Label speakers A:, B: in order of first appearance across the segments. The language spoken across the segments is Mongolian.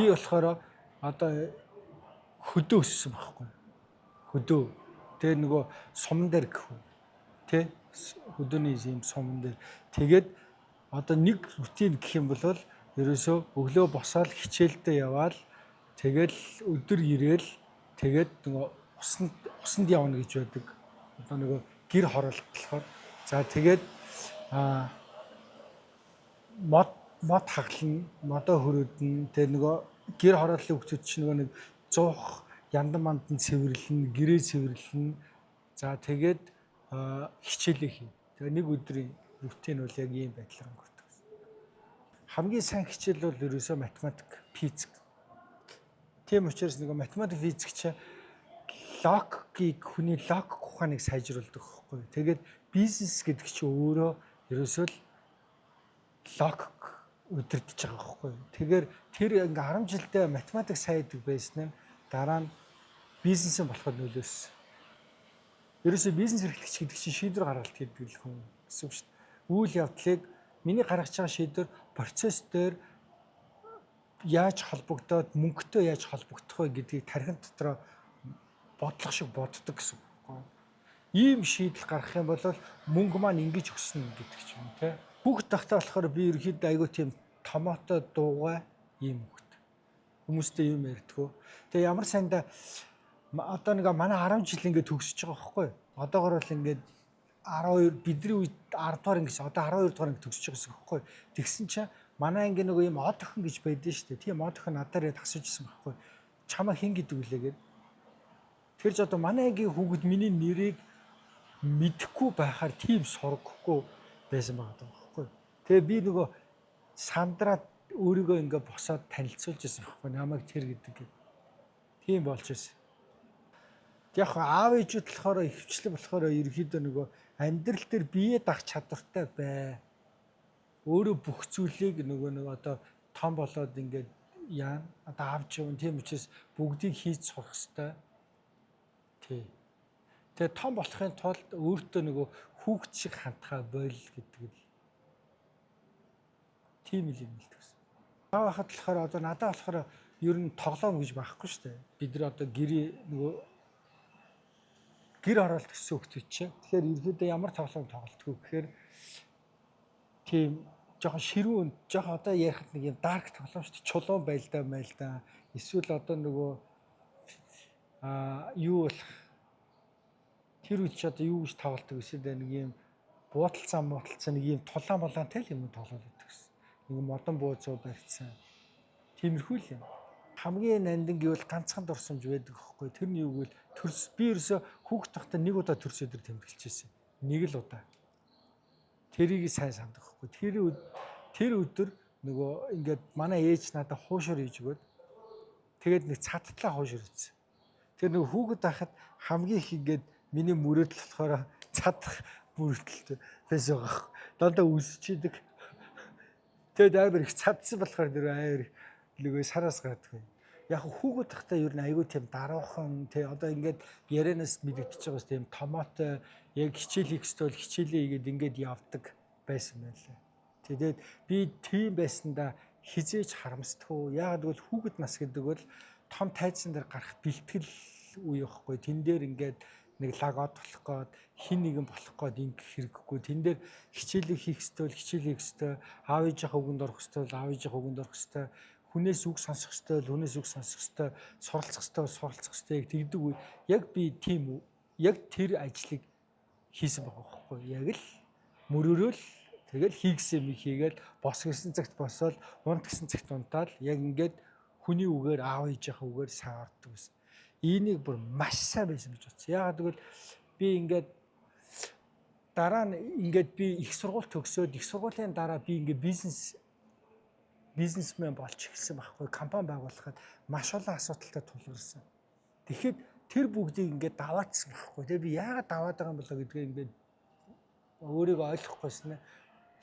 A: би болохоор одоо хөдөө өссөн байхгүй. Хөдөө. Тэгээ нөгөө суман дээр гэх үү. Тэ хөдөөний юм суман дээр. Тэгээд одоо нэг рутин гэх юм бол ерөөсөө өглөө босоод хичээлдээ яваал тэгэл өдөр ирээл тэгээд нөгөө усанд явна гэж байдаг. Одоо нөгөө гэр хороолт болохоор за тэгээд мод хаглана, модоо хөрөөднө. Тэгээ нөгөө гэр хорооллын хүмүүс чинь нөгөө нэг 100 яндан мандан цэвэрлэн, гэрээ цэвэрлэн. За тэгээд хичээлээ хий. Тэгээ нэг өдрийн рутин бол яг ийм байдлаар өнгөрдөг. Хамгийн сайн хичээл бол ерөөсөө математик, физик. Тийм учраас нэг математик, физик чинь логикийг хүний логик ухааныг сайжруулдаг байхгүй. Тэгээд бизнес гэдэг чинь өөрөө ерөөсөө логик удирдах байгаа байхгүй. Тэгэхээр тэр ингээ 10 жилдээ математик сайдаг байсан нь дараа нь бизнесээ болоход нөлөөсөн. Ерөөсөө бизнес эрхлэгч гэдэг чинь шийдвэр гаргалт гэдэг л хүн гэсэн үг шүү дээ. Үйл явдлыг миний гаргаж байгаа шийдвэр процесс дээр яаж холбогдоод мөнгөтэй яаж холбогдох вэ гэдгийг тархин дотроо бодлого шиг боддог гэсэн үг байхгүй. Ийм шийдэл гаргах юм бол мөнгө маань ингэж өснө гэдэг ч юм те. Хүүхд тахтаа болохоор би ерөөхдөө айгүй тийм томоотой дуугай ийм хүүхд. Хүмүүстэй юм ярьдгөө. Тэгээ ямар санда одоо нэг манай 10 жил ингээд төгсөж байгаа байхгүй. Одоогор бол ингээд 12 бидний үед 10 дугаар ангис одоо 12 дугаар анги төгсөж байгаа гэсэн байхгүй. Тэгсэн чинь манай анги нөгөө юм од охин гэж байдсан шүү дээ. Тийм од охин надаар яд асууж ирсэн байхгүй. Чамаа хэн гэдэг үлээгээд. Тэр ч одоо манай ангийн хүүхэд миний нэрийг мэдэхгүй байхаар тийм сургахгүй байсан байгаа байхгүй. Тэгээ би нөгөө сандраад өөрийгөө ингээ босоод танилцуулж ирсэн байхгүй. Намайг тэр гэдэг. Тийм болж ирсэн. Яг аав ээжүүд болохоор ихвчлэн болохоор ерөөхдөө нөгөө амьдрал дээр бие дах чадвартай бай. Өөрөө бүх зүйлийг нөгөө нэг одоо том болоод ингээд яа одоо авч явна. Тийм учраас бүгдийг хийж сурах хэрэгтэй. Тий. Тэгээ том болохын тулд өөртөө нөгөө хүүхд шиг хандхаа бойл гэдэг л тийм л юм л төс. Аав хахад болохоор одоо надад болохоор ер нь тоглоом гэж байхгүй шүү дээ. Бид нар одоо гэр оролт гэсэн хөлтөч чи. Тэгэхээр ерөөдөө ямар тоглоом тоглолтгүй гэхээр тийм жоохон ширүүн жоохон одоо ярихад нэг юм дарк тоглоом шүү дээ. Чулуун байлдаа. Эсвэл одоо нөгөө юу болох тэр үуч одоо юу гэж тоглолдог гэсэн нэг юм буудалцсан нэг юм тулаан тай л юм тоглоод байдаг гэсэн. Нэг модон бууцуу барьцсан. Тиймэрхүү л юм. Хамгийн нандин гэвэл ганцхан дурсамж байдаг байхгүй. Тэрний юу гэвэл төрс би ерөөсө хүүхд тахтаа нэг удаа төрс өдөр тэмдэглэжсэн. Нэг л удаа. Тэрийг сайн санддаг байхгүй. Тэр өдөр нөгөө ингээд манай ээж надад хуушур хийж өгөөд тэгээд нэг цадтлаа хуушур хийсэн. Тэр нөгөө хүүхэд байхад хамгийн их ингээд миний мөрөөдөл болохоор цадах мөрөөдөлтэй байсан байгаа. Дандаа үсчидэг. Тэгээд амар их цадсан болохоор тэр амар нөгөө сараас гадаг. Яг хүүхэд тахтаа ер нь айгүй тийм даруухан тий одоо ингээд ярианаас мэдэгдэж байгаас тийм томоотой яг хичээл хийх ёстой бол хичээлээ игээд ингээд явдаг байсан байлаа. Тэгээд би тийм байсандаа хизээж харамсдаггүй. Яг гэвэл хүүхэд нас гэдэг бол том тайзан дээр гарах бэлтгэл үе байхгүй. Тэн дээр ингээд нэг лагод болох гээд хин нэгэн болох гээд ингэх хэрэггүй. Тэн дээр хичээлээ хийх ёстой бол хичээл хийх ёстой. Аав ээжийнхээ үгэнд орох ёстой бол аав ээжийнхээ үгэнд орох ёстой. Хүнээс үг сонсох ёстой бол хүнээс үг сонсох ёстой. Суралцах ёстой бол суралцах ёстой тэгдэг үе. Яг би тийм үү. Яг тэр ажлыг хийсэн байгаа байхгүй. Яг л мөрөөрөөл тэгэл хийгсэн юм хийгээл бос гэсэн цагт босоод унт гэсэн цагт унтаал яг ингээд хүний үгээр аав ээжийнхээ үгээр сайн ордог гэсэн. Энийг бүр маш сайн байсан гэж бодсон. Яагаад гэвэл би ингээд дараа нь ингээд би их сургууль төгсөөд их сургуулийн дараа би ингээд бизнесмен болж эхэлсэн байхгүй. Компани байгуулахад маш олон асуудалтай тулгарсан. Тэгэхэд тэр бүгдийг ингээд даваадсан байхгүй. Тэгээ би яагаад даваад байгаа юм болоо гэдгээ ингээд өөрийгөө ойлгохгүйсэн нь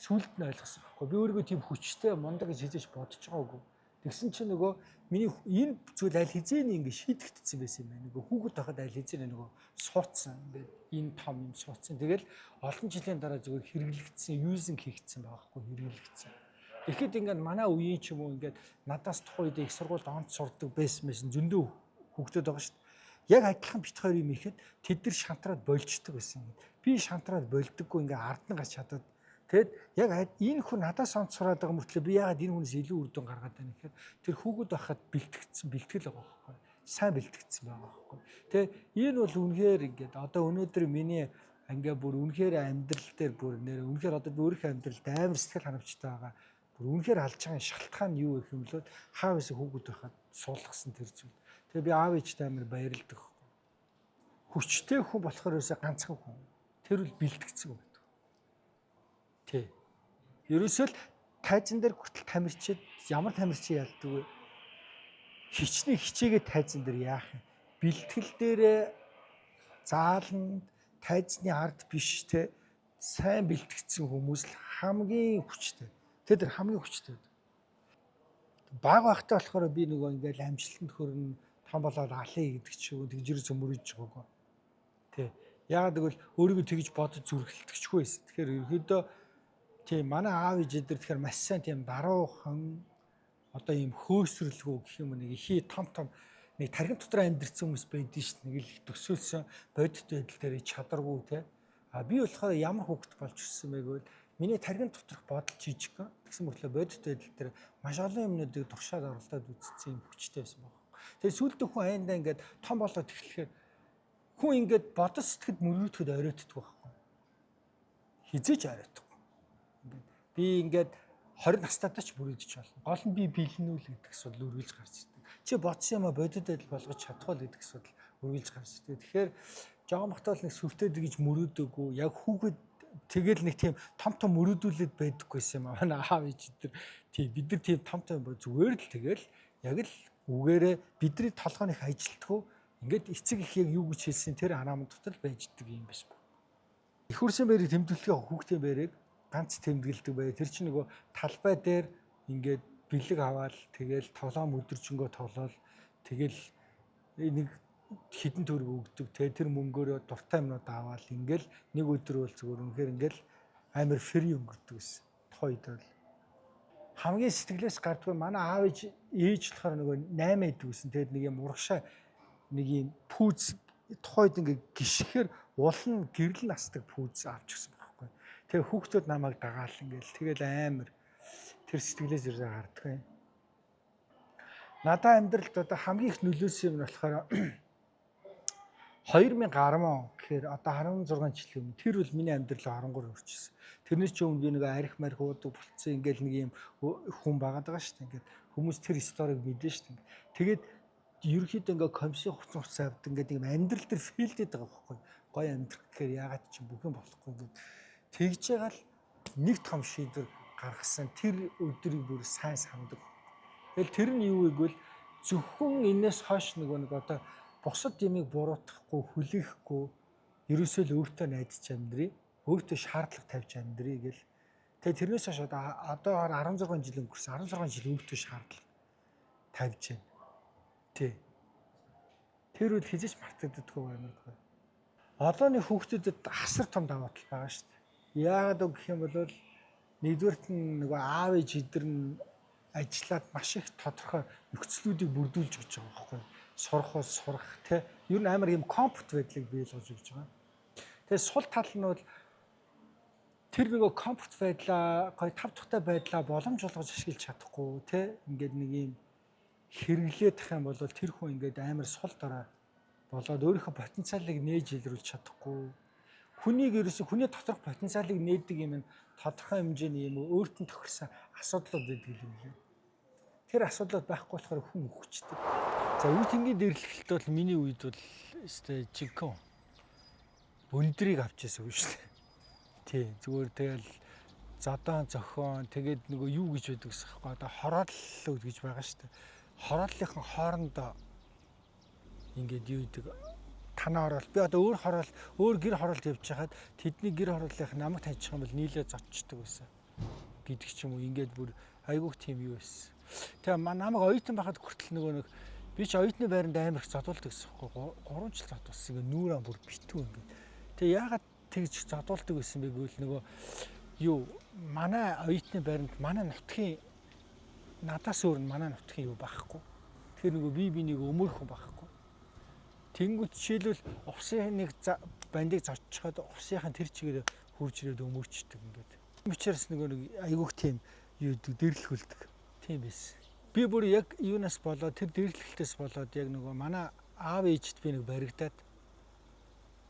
A: сүлд нь ойлгосон байхгүй. Би өөрийгөө тийм хүчтэй мундаг гэж хэлж бодож байгаагүй. Тэгсэн чинь нөгөө миний энэ зүйл аль хэзээ нэг ингээд шийдэгдсэн байсан юм байна. Нөгөө хүүхэд байхад аль хэзээ нөгөө суудсан ингээд энэ том юм суудсан. Тэгэл олон жилийн дараа зүгээр хэрэглэгдсэн, юузинг хийгдсэн байгаа байхгүй хэрэглэгдсэн. Тэгэхэд ингээд манай үеийн ч юм уу ингээд надаас тухайн үед их сургуульд онц сурдаг байсан зөндөө хүүхдүүд байгаа шүү дээ. Яг адилхан бит хоёр юм ихэд тэд нар шантраад болждаг байсан. Би шантраад болдоггүй ингээд ард нь гарч чадаад тэгэд яг энэ хүн надаас онц сураад байгаа мөртлөө би яагаад энэ хүнээс илүү үр дүн гаргаад байна гэхээр тэр хүүхэд байхад бэлтгэл байгаа байхгүй. Сайн бэлтгэсэн байгаа байхгүй. Тэгээ энэ бол үнэхээр ингээд одоо өнөөдөр миний ингээ бүр үнэхээр амьдрал дээр бүр нэр үнэхээр одоо би өөрийнхөө амьдралд амар сэтгэл ханамжтай байгаа. Бүр үнэхээр алж байгаа шалтгаан нь юу гэх юм бол хаавс хүүхэд байхад суулгасан тэр зүйл. Тэгээ би аав ээжтэй амар баярлдаг. Хүчтэй хүн болохоор ерөөсөө ганцхан хүн. Тэр бол бэлтгэсэн хүн байдаг. Тий. Ерөөсөө л тайзан дээр хүртэл тамирчид ямар тамирчин ялдаг вэ? Хичээгээ тайзан дээр яах юм? Бэлтгэл дээрээ зааланд тайзны ард биш те сайн бэлтгэсэн хүмүүс л хамгийн хүчтэй. Тэд хамгийн хүчтэй. Баг байхтай болохоор би нөгөө ингээл амжилтанд хүрнэ, том болоод алын гэдэг ч юм тэгж ирсэн мөрөж байгаагүй. Тэ. Яагаад гэвэл өөрийгөө тэгж бодож зүрхэлдэгчгүй байсан. Тэгэхээр ерөөдөө тийм манай аав ээжээр тэгэхээр маш сайн тийм даруухан одоо ийм хөөсрөлгүй гэх юм нэг ихий том нэг тархин дотор амьдэрсэн хүмүүс байдэн шүү дээ. Нэг л төсөөлсөн бодит байдал дээр чадваргүй те. А би болохоор ямар хүүхэд болж өссөн бэ гэвэл миний тархин доторх бодол жижиг гэсэн мөртлөө бодит байдал дээр маш олон юмнуудыг туршаад оролдоод үзсэн юм хүчтэй байсан баг. Тэгээ сүүлдээ хүн аяндаа ингээд том болоод эхлэхээр хүн ингээд бодол сэтгэд мөрөөдөхөд оройтдаг байхгүй. Хизээч оройтдаг. Би ингээд 20 настайдаа ч мөрөөдөж болно. Гол нь би бэлнүүл гэдэг асуудал үргэлж гарч ирдэг. Чи бодсон юм а бодит байдал болгож чадахгүй гэдэг асуудал үргэлж гарч ирдэг. Тэгэхээр жоохон бахтаал нэг сүртэй гэж мөрөөдөөгүй. Яг хүүхэд тэгэл нэг тийм том мөрөөдүүлээд байдаггүйсэн юм а. Манай аав ээж тэр тийм бид нар тийм том зүгээр л тэгэл яг л үгээрээ бидний толгойн их ажилтгүй ингээд эцэг их яг юу гэж хэлсэн тэр анаамд дотор байждаг юм биш ба. Их хурсын байрыг тэмдэглэхийн хүүхдийн байрыг ганц тэмдэглэдэг бай. Тэр чинь нөгөө талбай дээр ингээд бэлэг аваад тэгэл тоглоом өдөржингөө тоглоол тэгэл нэг хідэн төгрөг өгдөг. Тэр мөнгөөрөө дуртай юмнууд аваад ингээл нэг өдөр бол зүгээр үнэхээр ингээл амар фри өнгөрдөг гэсэн. Тухайд бол хамгийн сэтгэлээс гардгүй манай аав ээж болохоор нөгөө 8 эдэг гэсэн. Тэгэд нэг юм урагшаа нэг юм пүүз тухайд ингээ гიშгээр улан гэрэл насдаг пүүз авч гисэн байхгүй. Тэгээ хүүхдүүд намайг дагаал ингээл тэгэл амар тэр сэтгэлээс ирээ гардгүй. Надаа амьдралд одоо хамгийн их нөлөөсөн юм нь болохоор 2010 гэхээр одоо 16 жил өмнө тэр бол миний амьдралаа 13 өөрчилсөн. Тэрнээс ч өмнө би нэг арх марх уудаг болцсон ингээл нэг юм хүн байгаад байгаа шүү дээ. Ингээд хүмүүс тэр сториг мэдэн шүү дээ. Тэгээд ерөөхдөө ингээ комиссын хуцсан авдаг ингээд юм амьдрал дээр фейлдэд байгаа байхгүй. Гой амьдрах гэхээр яагаад ч бүх юм болохгүй ингээд тэгж байгаа л нэг том шийдвэр гаргасан тэр өдрийг бүр сайн сандаг. Тэгэл тэр нь юу вэ гэвэл зөвхөн энэс хойш нэг одоо бусад ямыг буруутгахгүй, хүлээхгүй ерөөсөө л өөртөө найдаж амьдрий, өөртөө шаардлага тавьж амьдрий гэл. Тэгээ тэрнээс хойш одоогоор 16 жил өнгөрсөн. 16 жил өөртөө шаардлага тавьж байна. Тий. Тэр үл хизээч мартагддаггүй байхгүй. Одооны хүүхдүүдэд асар том давуу тал байгаа шүү дээ. Яагаад гэх юм бол нэгдүгээрт нь нөгөө аав ээж эдэр нь ажиллаад маш их тодорхой нөхцлүүдийг бүрдүүлж өгч байгаа байхгүй. Сурах тий. Ер нь амар юм комфорт байдлыг биелгэж өгч байгаа. Тэгээ сул тал нь бол тэр нөгөө комфорт байдлаа, гоё тав тухтай байдлаа боломжуулгаж ашиглаж чадахгүй тий. Ингээд нэг юм хэрэглээд тах юм бол тэр хүн ингээд амар сул дараа болоод өөрийнхөө потенциалыг нээж илрүүлж чадахгүй. Хүнийг ерөөсө хүний доторх потенциалыг нээдэг юм тодорхой хэмжээний юм өөртөө тохирсон асуудлууд байдаг юм лээ. Тэр асуудлууд байхгүй болохоор хүн өгчдөг. За үе тэнгийн дэрлэлт бол миний үед бол өстэй жинхэнэ өндрийг авч яасан үг шүү дээ. Тий зүгээр тэгэл зодон зохион тэгээд нөгөө юу гэж байдаг гэсэн хэрэг одоо хороолол гэж байгаа шүү дээ. Хорооллынхан хоорондоо ингээд юу гэдэг танаа хороол би одоо өөр гэр хороолт явж хахад тэдний гэр хорооллынх намайг таньчих юм бол нийлээ зодчдөг байсан гэдэг ч юм уу ингээд бүр айгуух тийм юу байсан. Тэгээ намайг оюутан байхад хүртэл нөгөө нэг би ч оюутны байранд амар их зодуулдаг гэсэн хэрэг 3 жил зодуулсан ингээд нүүрээ бүр битүү ингээд. Тэгээ яагаад тэгж зодуулдаг байсан бэ гэвэл нөгөө юу манай оюутны байранд манай нутгийн надаас өөр нь манай нутгийн юу байхгүй. Тэгэхээр нөгөө бие бинийг өмөрөх байхгүй. Тэнгүүт жишээлбэл увсын нэг бандыг зоччиход увсынхаа тэр чигээр хурж ирээд өмөрчдөг ингээд. Мичээрс нөгөө нэг айгүйх тийм юу дэрлэхүүлдэг. Тийм байсан. Би бүр яг юунаас болоод тэр дэрлэхлээс болоод яг нөгөө манай аав ээжид би нэг баригдаад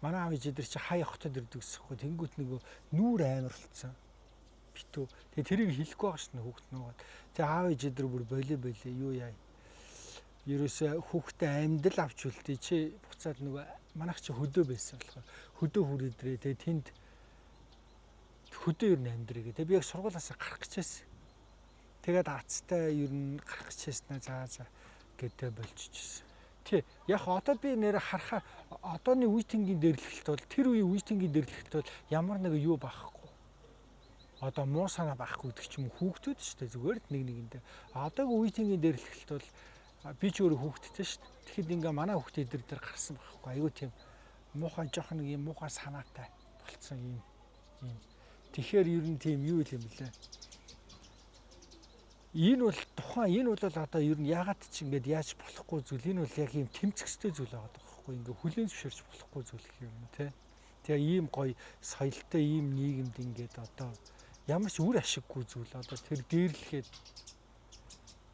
A: манай аав ээжид чи хай хотод ирдэг гэсэхгүй. Тэнгүүт нөгөө нүүр амарлцсан. Битүү. Тэгээ тэрийг хэлэхгүй байгаа шнэ хүүхд нуугаад. Тэгээ аав ээжид бүр болоо юу яа. Ерөөсөө хүүхдээ амьдал авч үлдээ чи буцаад нөгөө манайх чи хөдөө байсан болохоор хөдөө хүрээдрээ тэгээ тэнд хөдөө ер нь амьдрээ гэ. Тэгээ би яг сургуулиас гарах гэж байсан. Тэгээд аацтай ер нь гарах гэж байснаа заа гэдэг болчихсон. Тий. Яг одоо би нэр харахаар одооны үеийнгийн дэрлэлт бол тэр үеийн үеийнгийн дэрлэлт бол ямар нэг юу байхгүй. Одоо муу санаа байхгүй гэдэг ч юм уу хүүхдүүд шүү дээ зүгээр л нэг нэгэндээ. Одоогийн үеийнгийн дэрлэлт бол би ч өөрөө хүүхдтэй шүү дээ. Тэгэхэд ингээ манай хүүхд эдэр дээр гарсан байхгүй. Айгуу тийм муухай жоох нэг юм муухай санаатай болцсон юм. Тэгэхээр ер нь тийм юу юм блэ. Энэ бол тухайн энэ бол одоо ер нь ягаад ч ингээд яаж болохгүй зүйл энэ бол яг юм тэмцэхтэй зүйл байгаа байхгүй. Ингээ хүлээн зөвшөөрч болохгүй зүйл юм тий. Тэгээ ийм гоё соёлтой ийм нийгэмд ингээд одоо ямар ч үр ашиггүй зүйл одоо тэр дээрлэхэд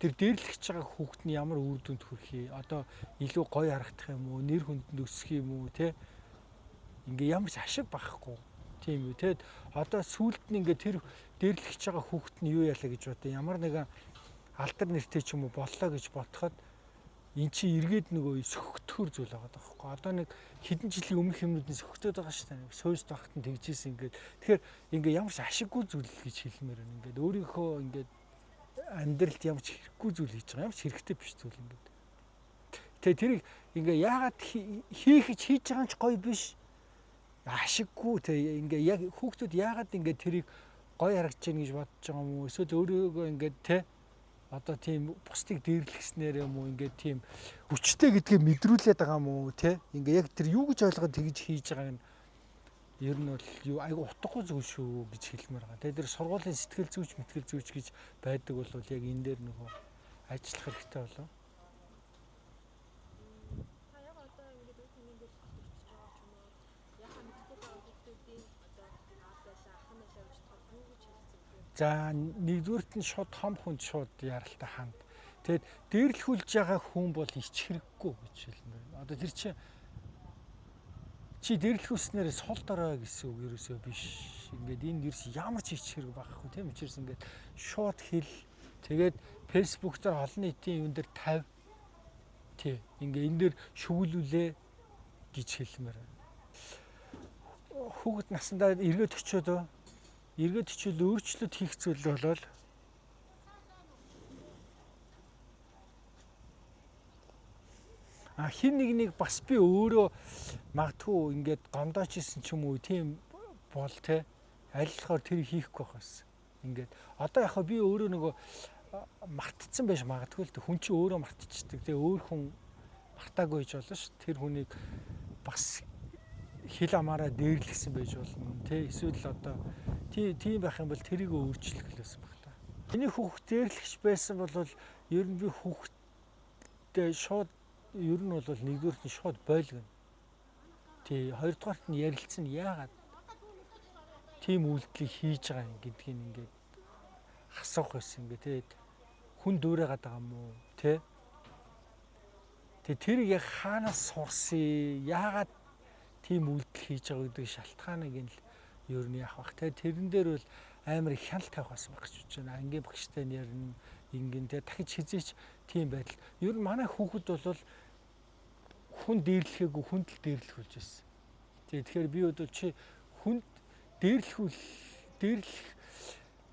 A: тэр дээрлэгч байгаа хүүхэд нь ямар үр дүнд хүрэхээ одоо илүү гоё харагдах юм уу нэр хүнд өсөх юм уу те ингээ ямар ч ашиг байхгүй тийм үү те одоо сүүлд нь ингээ тэр дээрлэгч байгаа хүүхэд нь юу яалаа гэж бодоо ямар нэгэн алдар нэртэй ч юм уу боллоо гэж бодоход эн чи эргээд нөгөө сөхөгдөхөр зүйл байгаа байхгүй одоо нэг хэдэн жилийн өмнөх юмнуудын сөхөгдөд байгаа шүү дээ сойст багт нь тэгжсэн ингээд тэгэхээр ингээ ямар ч ашиггүй зүйл гэж хэлмээр байна ингээд өөрийнхөө ингээд амьдралд ямар ч хэрэггүй зүйл хийж байгаа. Ямар ч хэрэгтэй биш зүйл ингээд. Тэгээ тэрийг ингээ яагаад хийж байгаа ч гоё биш. Ашиггүй тэгээ ингээ яг хүүхдүүд яагаад ингээ тэрийг гоё харагдаж байна гэж бодож байгаа юм уу? Эсвэл өөрөөгөө ингээ те одоо тийм бусдыг дээрлэхснээр юм уу ингээ тийм хүчтэй гэдгээ мэдрүүлээд байгаа юм уу те? Ингээ яг тэр юу гэж ойлгоод тэгж хийж байгааг нь ер нь бол юу айгу утгагүй зүйл шүү гэж хэлмээр байгаа. Тэгээд тэр сургуулийн сэтгэл зүйч гэж байдаг бол яг энэ дээр нөгөө ажиллах хэрэгтэй болов.
B: Та яг одоо ингээд үе тэмдэгэн дээр төвчж байгаа ч юм уу? Яхаа мэдхгүй байгаа хүмүүсийн одоо аав байлаа, ах байлаа гэж тод юу гэж хэлсэн бэ?
A: За нэгдүгürt нь шууд том хүнд шууд яралтай ханд. Тэгээд дээрлэхүүлж байгаа хүн бол ич хэрэггүй гэж хэлмээр. Одоо тэр чинь чи дээрлэхүүлснээр сул дорой гэсэн үг ерөөсөө биш. Ингээд энэ ерөөс ямар ч ич хэрэг байхгүй тийм учраас ингээд шууд хэл тэгээд фэйсбુક дээр олон нийтийн юм дээр 50 тий ингээд энэ дээр шүглүүлээ гэж хэлмээр. Хүүхэд насандаа эргээд очиод өөрчлөлт хийх зүйл болол хин нэг бас би өөрөө магадгүй ингээд гомдооч исэн ч юм уу тийм бол те аль болохоор тэр хийхгүй байхаас ингээд одоо яг би өөрөө нөгөө мартцсан байж магадгүй л хүн чинь өөрөө мартчихдаг те өөр хүн мартаагүй гэж болно ш тэр хүнийг бас хил амаараа дээрлэхсэн байж болно те эсвэл одоо тийм байх юм бол тэрийг өөрчлөх хэлсэн баг та. Миний хүүхд дээрлэгч байсан бол ер нь би хүүхдтэй шууд ер нь бол нэгдүгürt нь шууд бойлгоно. Тий, хоёрдугаарт нь ярилцсан яагаад тийм үйлдэлийг хийж байгаа юм гэдгийг ингээд асуух байсан ингээ тэгээд хүн дуурайгаад байгаа юм уу тий? Тэгээд тэр яг хаанаас сурсан яагаад тийм үйлдэл хийж байгаа гэдэг шалтгааныг нь ер нь яах бах те тэрэн дээр бол амар их хяналт тавих байсан байх гэж бодож байна. Ангийн багштай нь ярина ингэн те дахиж хизээч тийм байдал. Ер нь манай хүүхэд бол хүн дээрлэхээгүй хүнд л дээрлэхүүлж байсан. Тэгэхээр би бол чи хүнд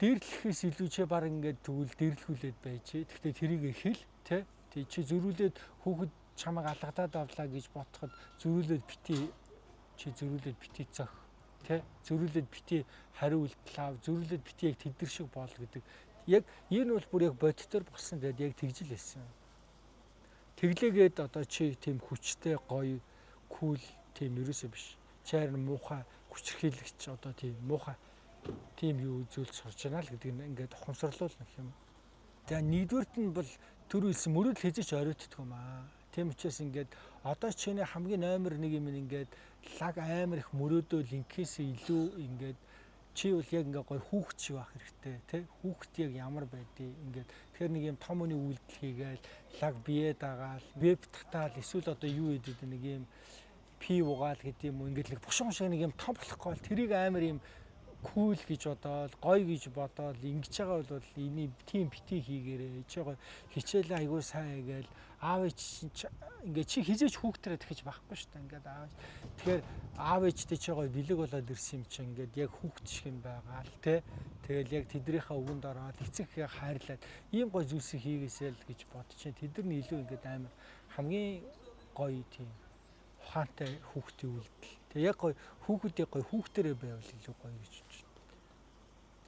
A: дээрлэхээс илүү чи баг ингээд тэгвэл дээрлэхүүлээд байж. Гэхдээ тэрийг хэл те чи зөрүүлээд хүүхэд чамайг алгадаад авлаа гэж бодоход зөрүүлээд бити зөх те зөрүүлээд бити хариу үйлдэл ав зөрүүлээд бити яг тэдэр шиг боол гэдэг. Яг энэ бол бүр яг бодитоор болсон гэдэг яг тэгж л байсан. Тэглээгээд одоо чи тийм хүчтэй гоё кул тийм ерөөсөө биш. Чи харин муухай хүчрхийлэгч одоо тийм муухай тийм юу үзүүлж сурч байна л гэдэг нь ингээд ухамсарлуулна гэх юм. За нэгдүгээрт нь бол түр хэлсэн мөрөдөл хязгаарч оройтдгүй маа. Тийм учраас ингээд одоо чиний хамгийн номер 1 юм ингээд лаг амар их мөрөөдөл инкээсээ илүү ингээд чи бол яг ингээ гой хүүхэд шиг байх хэрэгтэй тий хүүхэд яг ямар байдгийг ингээд тэгэхээр нэг юм том үний үйлдэл хийгээл лаг бие дагаал веб татаал эсвэл одоо юу гэдэг нэг юм пи угаал гэдэг юм уу ингээд нэг бушуун шиг нэг юм том болохгүй бол тэрийг амар юм кул гэж бодоод гоё гэж бодоод ингэж байгаа бол энийг тим бити хийгээрэй чи гоё хичээлээ айгүй сайн гээл аав ээж ингээ чи хизээч хүүхдэрээ тэгэж байхгүй шүү дээ ингээд аав тэгэхээр аав ээжтэй чи гоё бэлэг болоод ирсэн юм чи ингээд яг хүүхд шиг юм байгаа л те тэгэл яг тэднийхээ үгэнд ороод эцэгхээ хайрлаад ийм гоё зүйлсийг хийгээсэй л гэж бодчихын тэд нар илүү ингээд амар хамгийн гоё тийм ухаантай хүүхдийн үйлдэл тэг яг гоё хүүхдүүдээ гоё хүүхдэрээ байвал илүү гоё гэж бодчих.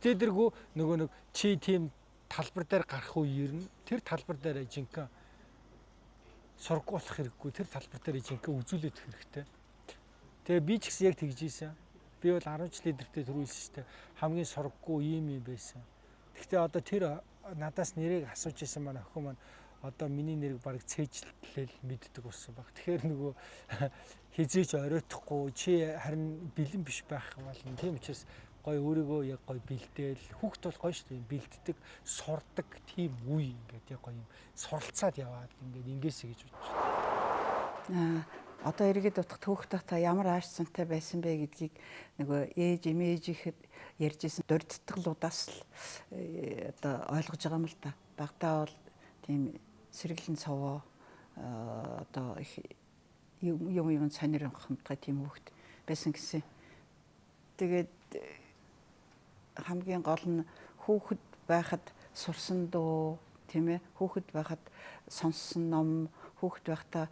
A: Тэдэргүү нөгөө нэг чи тийм талбар дээр гарах үеэр нь тэр талбар дээр жинхэнэ сургууль болох хэрэггүй тэр талбар дээр жинхэнэ үзүүлээд хэрэгтэй. Тэгээ би ч гэсэн яг тэгж ийсэн. Би бол 10 жилийн дэртээ төрүүлсэн шүү дээ. Хамгийн сургаггүй юм байсан. Гэхдээ одоо тэр надаас нэрийг асууж исэн маань охин маань одоо миний нэрийг бараг цээжлэл мэддэг болсон баг. Тэгэхээр нөгөө хизээч оройтхгүй чи харин бэлэн биш байх болно. Тийм учраас гой өөрийгөө яг гой бэлдээл хүүхд бол гой шүү дээ бэлддэг сурдаг тийм үе ингээд яг гой юм суралцаад яваад ингээд ингэсэ гэж бодож байна.
C: Одоо эргээд утга түүх та ямар ааш цантай байсан бэ гэдгийг нөгөө ээж эмээж ихэд ярьжсэн дурдтгалуудаас л одоо ойлгож байгаа юм л да. Багтаа бол тийм сэргэлэн цовоо одоо их юм сонирхомтой тийм хүүхд байсан гэсэн. Тэгээд хамгийн гол нь хүүхэд байхад сурсан дуу тийм ээ хүүхэд байхад сонссон ном хүүхэд байхдаа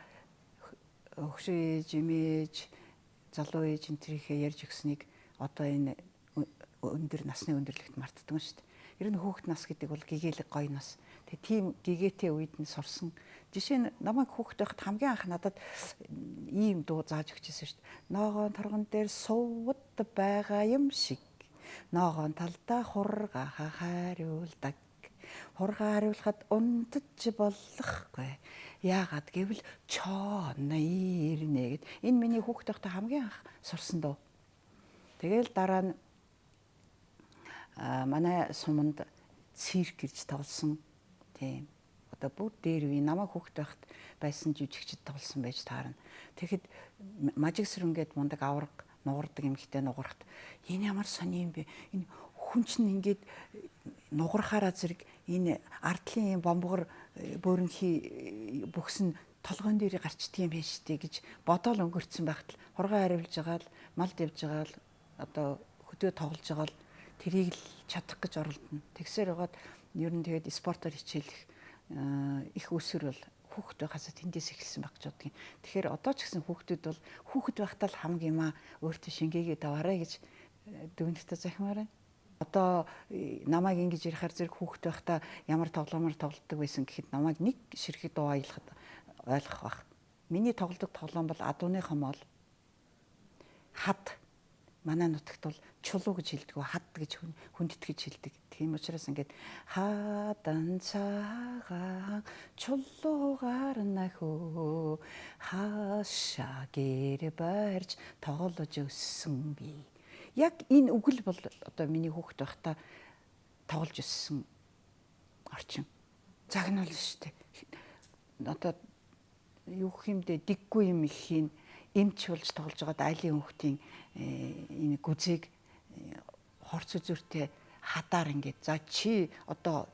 C: хөгшин ээж эмээж залуу ээж энтрийнхээ ярьж өгснийг одоо энэ өндөр насны өндөрлөгт мартдаг юм шүү дээ. Ер нь хүүхэд нас гэдэг бол гэгээлэг гоё нас. Тэгээ тийм гэгээтэй үед нь сурсан. Жишээ нь намайг хүүхэд байхад хамгийн анх надад ийм дуу зааж өгчээсэн шүү дээ. Ноогоон торгон дээр сувд байгаа юм шиг. Ноогоон талдаа хурга хариулдаг. Хурга хариулахад унтаж болохгүй. Яагаад гэвэл чоно ирнэ гэд. Энэ миний хүүхэд байхдаа хамгийн анх сурсан дуу. Тэгэл дараа нь манай суманд цирк гэж тоглосон. Тийм. Одоо бүр дээр үе намайг хүүхэд байхад байсан жүжигчд тоглосон байж таарна. Тэгэхэд мажиг сүрэн гээд мундаг авраг нугардаг эмхтэй нугарахт энэ ямар сони юм бэ? Энэ хүн чинь ингээд нугарахаараа зэрэг энэ ардлын бомбогор бөөрөнхий бүхс нь толгойн дээр гарчдаг юм байна штэ гэж бодоол өнгөрцөн байхад л хургаа хариулж байгаа л малд явж байгаа л одоо хөдөө тоглож байгаа л тэрийг л чадах гэж оролдоно. Тэгсээр байгаад ер нь тэгээд спортоор хичээлэх их өсвөр бол хүүхэд байхасаа тэндээс эхэлсэн байх гэж бодгийн. Тэгэхээр одоо ч гэсэн хүүхдүүд бол хүүхэд байхдаа л хамгийн маа өөртөө шингээгээд аваарэ гэж дүгнэлтэ захимаар байна. Одоо намайг ингэж ярихаар зэрэг хүүхэд байхдаа ямар тоглоомор тоглодог байсан гэхэд намайг нэг ширхэг дуу аялахад ойлгох байх. Миний тоглодог тоглоом бол адууны хомоол хад. Манай нутагт бол чулуу гэж хэлдэг, хад гэж хүндэт гэж хэлдэг. Тийм учраас ингээд хадан цагаан чулуугаар нахөө хаашаа гэр барьж тоглож өссөн би. Яг энэ үгэл бол одоо миний хүүхэд байхдаа тоглож өссөн орчин. Загнуул шүү дээ. Одоо юу хэмдэ диггүй юм ихийн эмч болж тоглож байгаад айлын хүүхдийн энэ гүзийг хорц үзүүртэй хадаар ингээд за чи одоо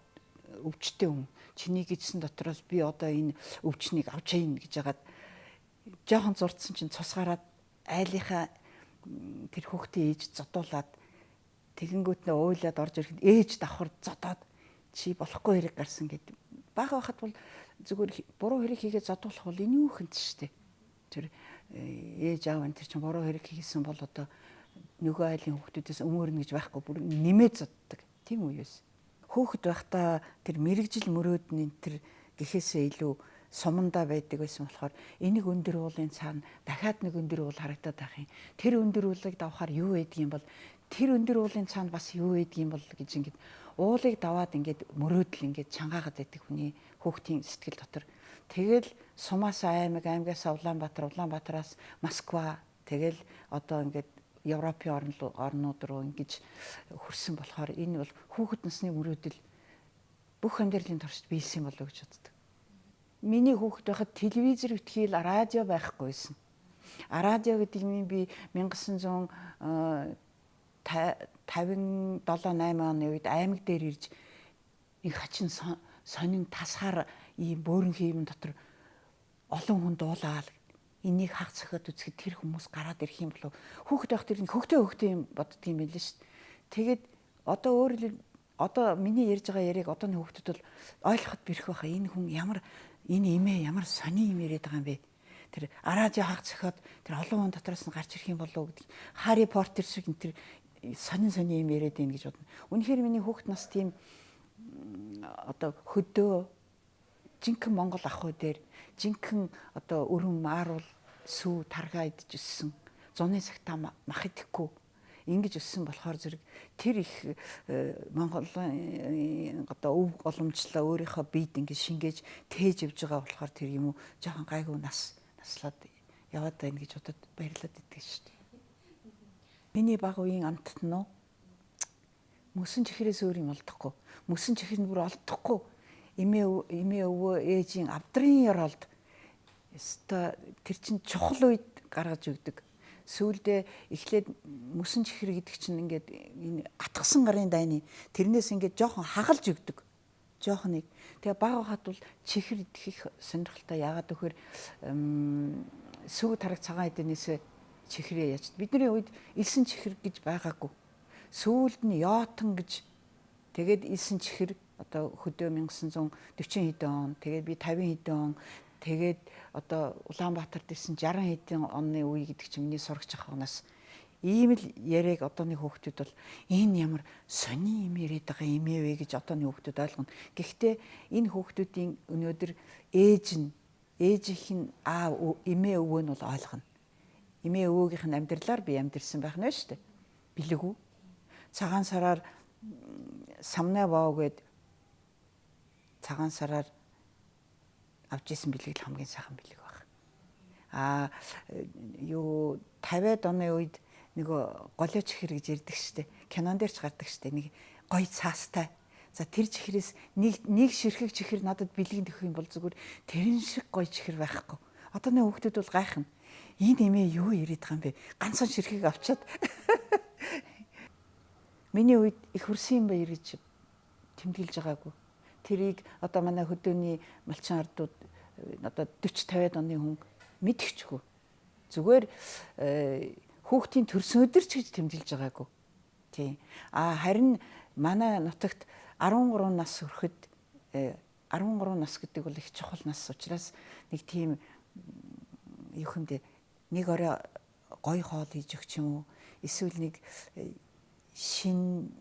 C: өвчтэй хүн чиний гидсэн дотроос би одоо энэ өвчнийг авч яана гэж яагаад жоохон зурдсан чинь цус гараад айлынхаа тэр хүүхдийн ээж зодуулаад тэгэнгүүт нэ уйлаад орж ирэхэд ээж давхар зодоод чи болохгүй хэрэг гарсан гэд бага байхад бол зүгээр буруу хэрэг хийгээд зодуулах бол энэ юу хэнт штэ тэр ээж аав энэ тэр чинь буруу хэрэг хийсэн бол одоо нөгөө айлын хүүхдүүдээс өмөрнө гэж байхгүй бүр нэмээд зоддаг тийм үү юус хүүхэд байхдаа тэр мэрэгжил мөрөөдний тэр гэхээсээ илүү сумандаа байдаг байсан болохоор энийг өндөр уулын цаана дахиад нэг өндөр уул харагдаад байх юм. Тэр өндөр уулыг давхаар юу байдаг юм бол тэр өндөр уулын цаана бас юу байдаг юм бол гэж ингээд уулыг даваад ингээд мөрөөдөл ингээд чангаагаад байдаг хүний хүүхдийн сэтгэл дотор. Тэгэл Сумаас аймагаас Улаанбаатараас Москва тэгэл одоо ингээд Европын орнууд руу ингэж хөрсөн болохоор энэ бол хүүхэд насны мөрөөдөл бүх амьдралын туршид биелсэн болов уу гэж боддог. Миний хүүхэд байхад телевизэр битгийл радио байхгүйсэн. Радио гэдэг юм би 1957-8 оны үед аймаг дээр ирж нэг хачин сонин тасгаар ийм бөөрөнхий юм дотор олон хүн дуулаад энийг хаг цохиод үзэхэд тэр хүмүүс гараад ирэх юм болов. Хүүхэд байх тэр хөгтөө юм боддөг юм билээ шүү дээ. Тэгээд одоо миний ярьж байгаа яриаг одооны хүүхдүүд бол ойлгоход бэрх байхаа. Энэ хүн ямар сони юм яриад байгаа юм бэ? Тэр радио хаг цохиод тэр олон хүн дотроос нь гарч ирэх юм болов гэдэг. Harry Potter шиг энэ тэр сони юм яриад байна гэж бодно. Үнэхээр миний хүүхэд нас тийм одоо хөдөө жинхэнэ Монгол ах уу дээр жинхэнэ одоо өрөм ааруул сүү таргаа идэж өссөн. Зуны цагтаа мах идэхгүй ингэж өссөн болохоор зэрэг тэр их Монголын одоо өв боломжлоо өөрийнхөө биед ингэж шингээж тээж явж байгаа болохоор тэр юм уу жоохон гайгүй наслаад яваад байна гэж бодод баярлаад идэг шүү дээ. Миний баг үеийн амттан нь мөсөн чихрээс өөр юм олдохгүй. Мөсөн чихэр нь бүр олдохгүй. Эмээ өвөө ээжийн авдрын ёроолд өстой тэр чин чухал үед гаргаж өгдөг. Сүүлдээ эхлээд мөсөн чихэр гэдэг чинь ингээд энэ атгсан гарын дайны тэрнээс ингээд жоохон хагалж өгдөг. Жоохныг. Тэгээ баг хат бол чихэр идэх их сонирхолтой. Яагаад гэхээр сүү тараг цагаан эднээс чихрээ яаж. Бидний үед элсэн чихэр гэж байгаагүй. Сүүлд нь ёотон гэж тэгээд элсэн чихэр одоо хөдөө 1940 хэдэн он, тэгээд би 50 хэдэн он, тэгээд одоо Улаанбаатарт ирсэн 60 хэдэн оны үе гэдэг чинь миний сурагч ахнаас ийм л яриаг одооны хүүхдүүд бол энэ ямар сони юм яриад байгаа юм ээ гэж одооны хүүхдүүд ойлгоно. Гэхдээ энэ хүүхдүүдийн өнөөдөр ээжийнх нь эмээ өвөө нь бол ойлгоно. Эмээ өвөөгийнх нь амьдралаар би амьдэрсэн байх нь шүү дээ. Билэг үү? Цагаан сараар самнаа боо гэд цагаан сараар авч исэн бэлэг л хамгийн сайхан бэлэг баг. 50-аад оны үед нөгөө голио чихэр гэж ярьдаг штэ. Кинон дээр ч гардаг штэ. Нэг гоё цаастай. За тэр чихрээс нэг ширхэг чихэр надад бэлгийн төх юм бол зүгээр тэрэн шиг гоё чихэр байхгүй. Одооны хүүхдүүд бол гайхна. Энэ эмээ юу яриад байгаа юм бэ? Ганцхан ширхэг авчаад. Миний үед их хөрсөн юм баяр гэж тэмдэглэж байгаагүй. Тэрийг одоо манай хөдөөний малчин ардууд одоо 40-50-аад оны хүн мэдчихгүй. Зүгээр хүүхдийн төрсөн өдөр ч гэж тэмдэглэж байгаагүй. Тийм. Харин манай нутагт 13 нас хүрэхэд 13 нас гэдэг бол их чухал нас учраас нэг тийм юу хэмдэ нэг орой гоё хоол хийж өгч юм уу? Эсвэл нэг шин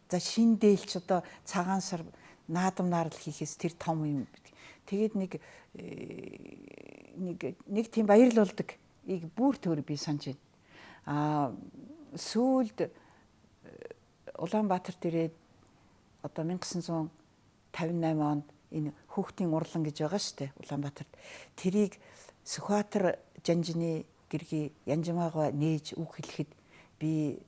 C: дээлч одоо цагаан сар наадам наарал хийхээс тэр том юм. Тэгээд нэг тийм баярлуулдаг. Ийг бүр төр би санаж байна. Сүүлд Улаанбаатарт ирээд одоо 1958 онд энэ хүүхдийн урлан гэж байгаа шүү дээ Улаанбаатарт. Тэрийг Сүхбаатар жанжины гэргий Янжмаагаа нээж үг хэлэхэд би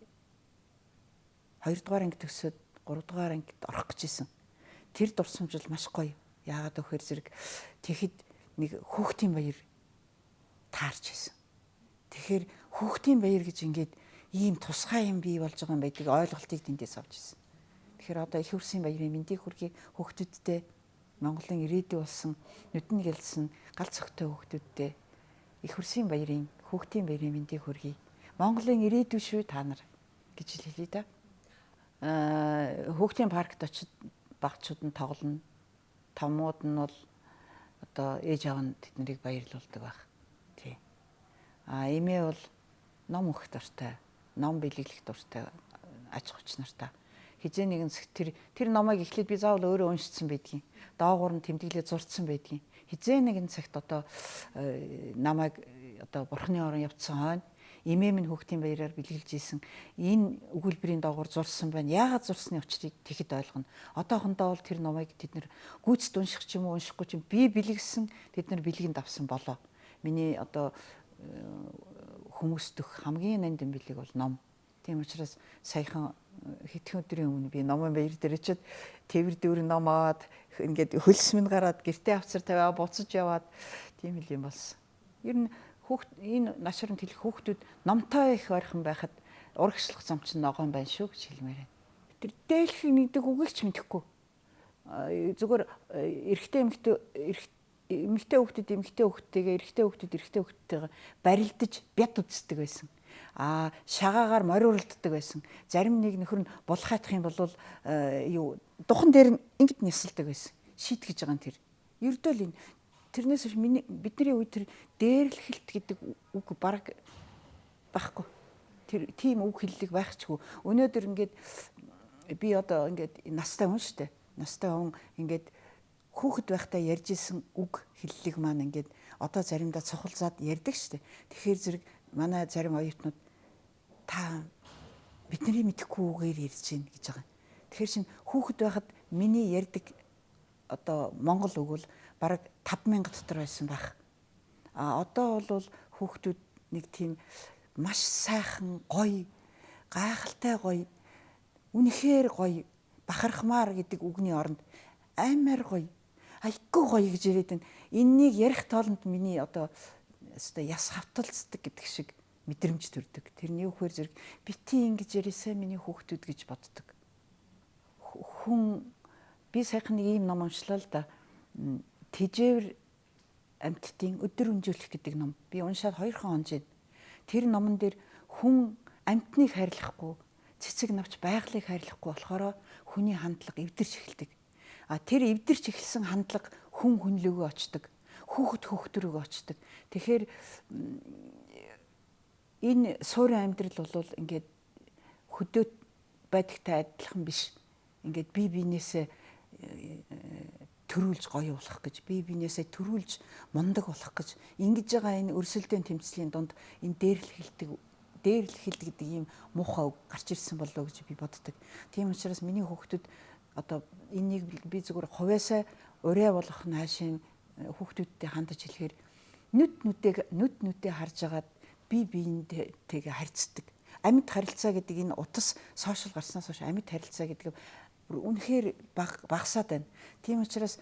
C: 2 дугаар анги төгсөөд 3 дугаар ангид орох гэж исэн. Тэр дурсамжил маш гоё. Яагаад гэхээр зэрэг тэгэхэд нэг хүүхдийн баяр таарч исэн. Тэгэхээр хүүхдийн баяр гэж ингээд ийм тусгай юм бий болж байгаа юм байдгийг ойлголтыг тэндээс авч исэн. Тэгэхээр одоо их хөрсийн баярын мэндийг хүргэе хүүхдүүдтэй Монголын ирээдүй болсон нүдэн гэлсэн гал цогтой хүүхдүүдтэй их хөрсийн баярын хүүхдийн баярын мэндийг хүргэе. Монголын ирээдүй шүү та нар гэж хэлье да. Хүүхдийн паркт очиж багчууд нь тоглоно. Томууд нь бол одоо ээж аав нь тэднийг баярлуулдаг байх. Тий. Эмээ бол ном өгөх дуртай, ном бэлэглэх дуртай аж ахуйч нартай. Хизээ нэгэн тэр номыг эхлээд би заавал өөрөө уншицсан байдгийн. Доогуур нь тэмдэглээ зурцсан байдгийн. Хизээ нэгэн цагт одоо намайг одоо бурхны орон явцсан хойно эмээ минь хүүхдийн баяраар бэлгэлж ийсэн энэ өгүүлбэрийн доогуур зурсан байна. Яагаад зурсны учрыг тэгэхэд ойлгоно. Одоохондоо бол тэр номыг тэд нэр гүйцэд унших ч юм уу уншихгүй ч юм би бэлгэлсэн тэд нар бэлгэнд авсан болоо. Миний одоо хүмүүст төх хамгийн нандин бэлэг бол ном. Тийм учраас саяхан хэдхэн өдрийн өмнө би номын баяр дээр очиод тээвэр дүүр ном аваад ингээд хөлс минь гараад гэртээ авцар тавиа буцаж яваад тийм л юм болсон. Ер нь энэ нашрын хэлэх хүүхдүүд номтой их ойрхон байхад урагшлах зам чинь ногоон байна шүү гэж хэлмээр байна. Тэр дээлх нэгдэг үгийг ч мэдэхгүй. Зүгээр эрэгтэй эмэгтэй хүүхдэдтэйгээ эрэгтэй хүүхдэдтэйгээ барилдаж бяд үздэг байсан. Шагаагаар мориурлддаг байсан. Зарим нэг нөхөр нь булхайтах юм бол духан дээр ингэж нясалдаг байсан. Шийт гэж байгаа нь тэр. Ердөө л энэ тэрнээс бидний үед тэр дээрлэхэлт гэдэг үг бараг байхгүй. Тэр тийм үг хэллэг байхчгүй. Өнөөдөр ингээд би одоо ингээд настай хүн шүү дээ. Настай хүн ингээд хүүхэд байхдаа ярьж исэн үг хэллэг маань ингээд одоо заримдаа цохолзаад ярьдаг шүү дээ. Тэгэхээр зэрэг манай зарим оюутнууд та бидний мэдэхгүй үгээр ярьж гин гэж байгаа. Тэгэхээр чинь хүүхэд байхад миний ярьдаг одоо монгол үг бол бараг 5000 дотор байсан байх. Одоо бол хүүхдүүд нэг тийм маш сайхан гоё, гайхалтай гоё, үнэхээр гоё, бахархмаар гэдэг үгний оронд амар гоё, айгүй гоё гэж яриад байна. Эннийг ярих тоолонд миний одоо яс хавталцдаг гэдэг шиг мэдрэмж төрдөг. Тэрний үхээр зэрэг бити ингэж ярисаа миний хүүхдүүд гэж боддог. Хүн би сайхан нэг ийм ном уншлаа л да. Тэжээвэр амьтдын өдөр өнжүүлэх гэдэг ном. Би уншаад 2 хон онж байна. Тэр номон дээр хүн амьтныг хайрлахгүй, цэцэг навч байгалыг хайрлахгүй болохоор хүний хандлага эвдэрч эхэлдэг. Тэр эвдэрч эхэлсэн хандлага хүн хүнлөөгөө очдог. Хүүхэд рүүгээ очдог. Тэгэхээр энэ суурин амьдрал бол ингээд хөдөөт байдагтай адилхан биш. Ингээд бие биенээсээ төрүүлж гоё болох гэж, бие биенээсээ төрүүлж мундаг болох гэж ингэж байгаа энэ өрсөлдөөн тэмцлийн дунд энэ дээрлэхэлт гэдэг ийм муухай үг гарч ирсэн болоо гэж би боддог. Тийм учраас миний хүүхдүүд одоо энийг би зүгээр хувьяасаа ураа болох наашийн хүүхдүүдтэй хандаж хэлэхээр нүдээ харж агаад бие биентэйгээ харьцдаг. Амьд харилцаа гэдэг энэ утас сошиал гарснаас хойш амьд харилцаа гэдэг үнэхээр багасаад байна. Тийм учраас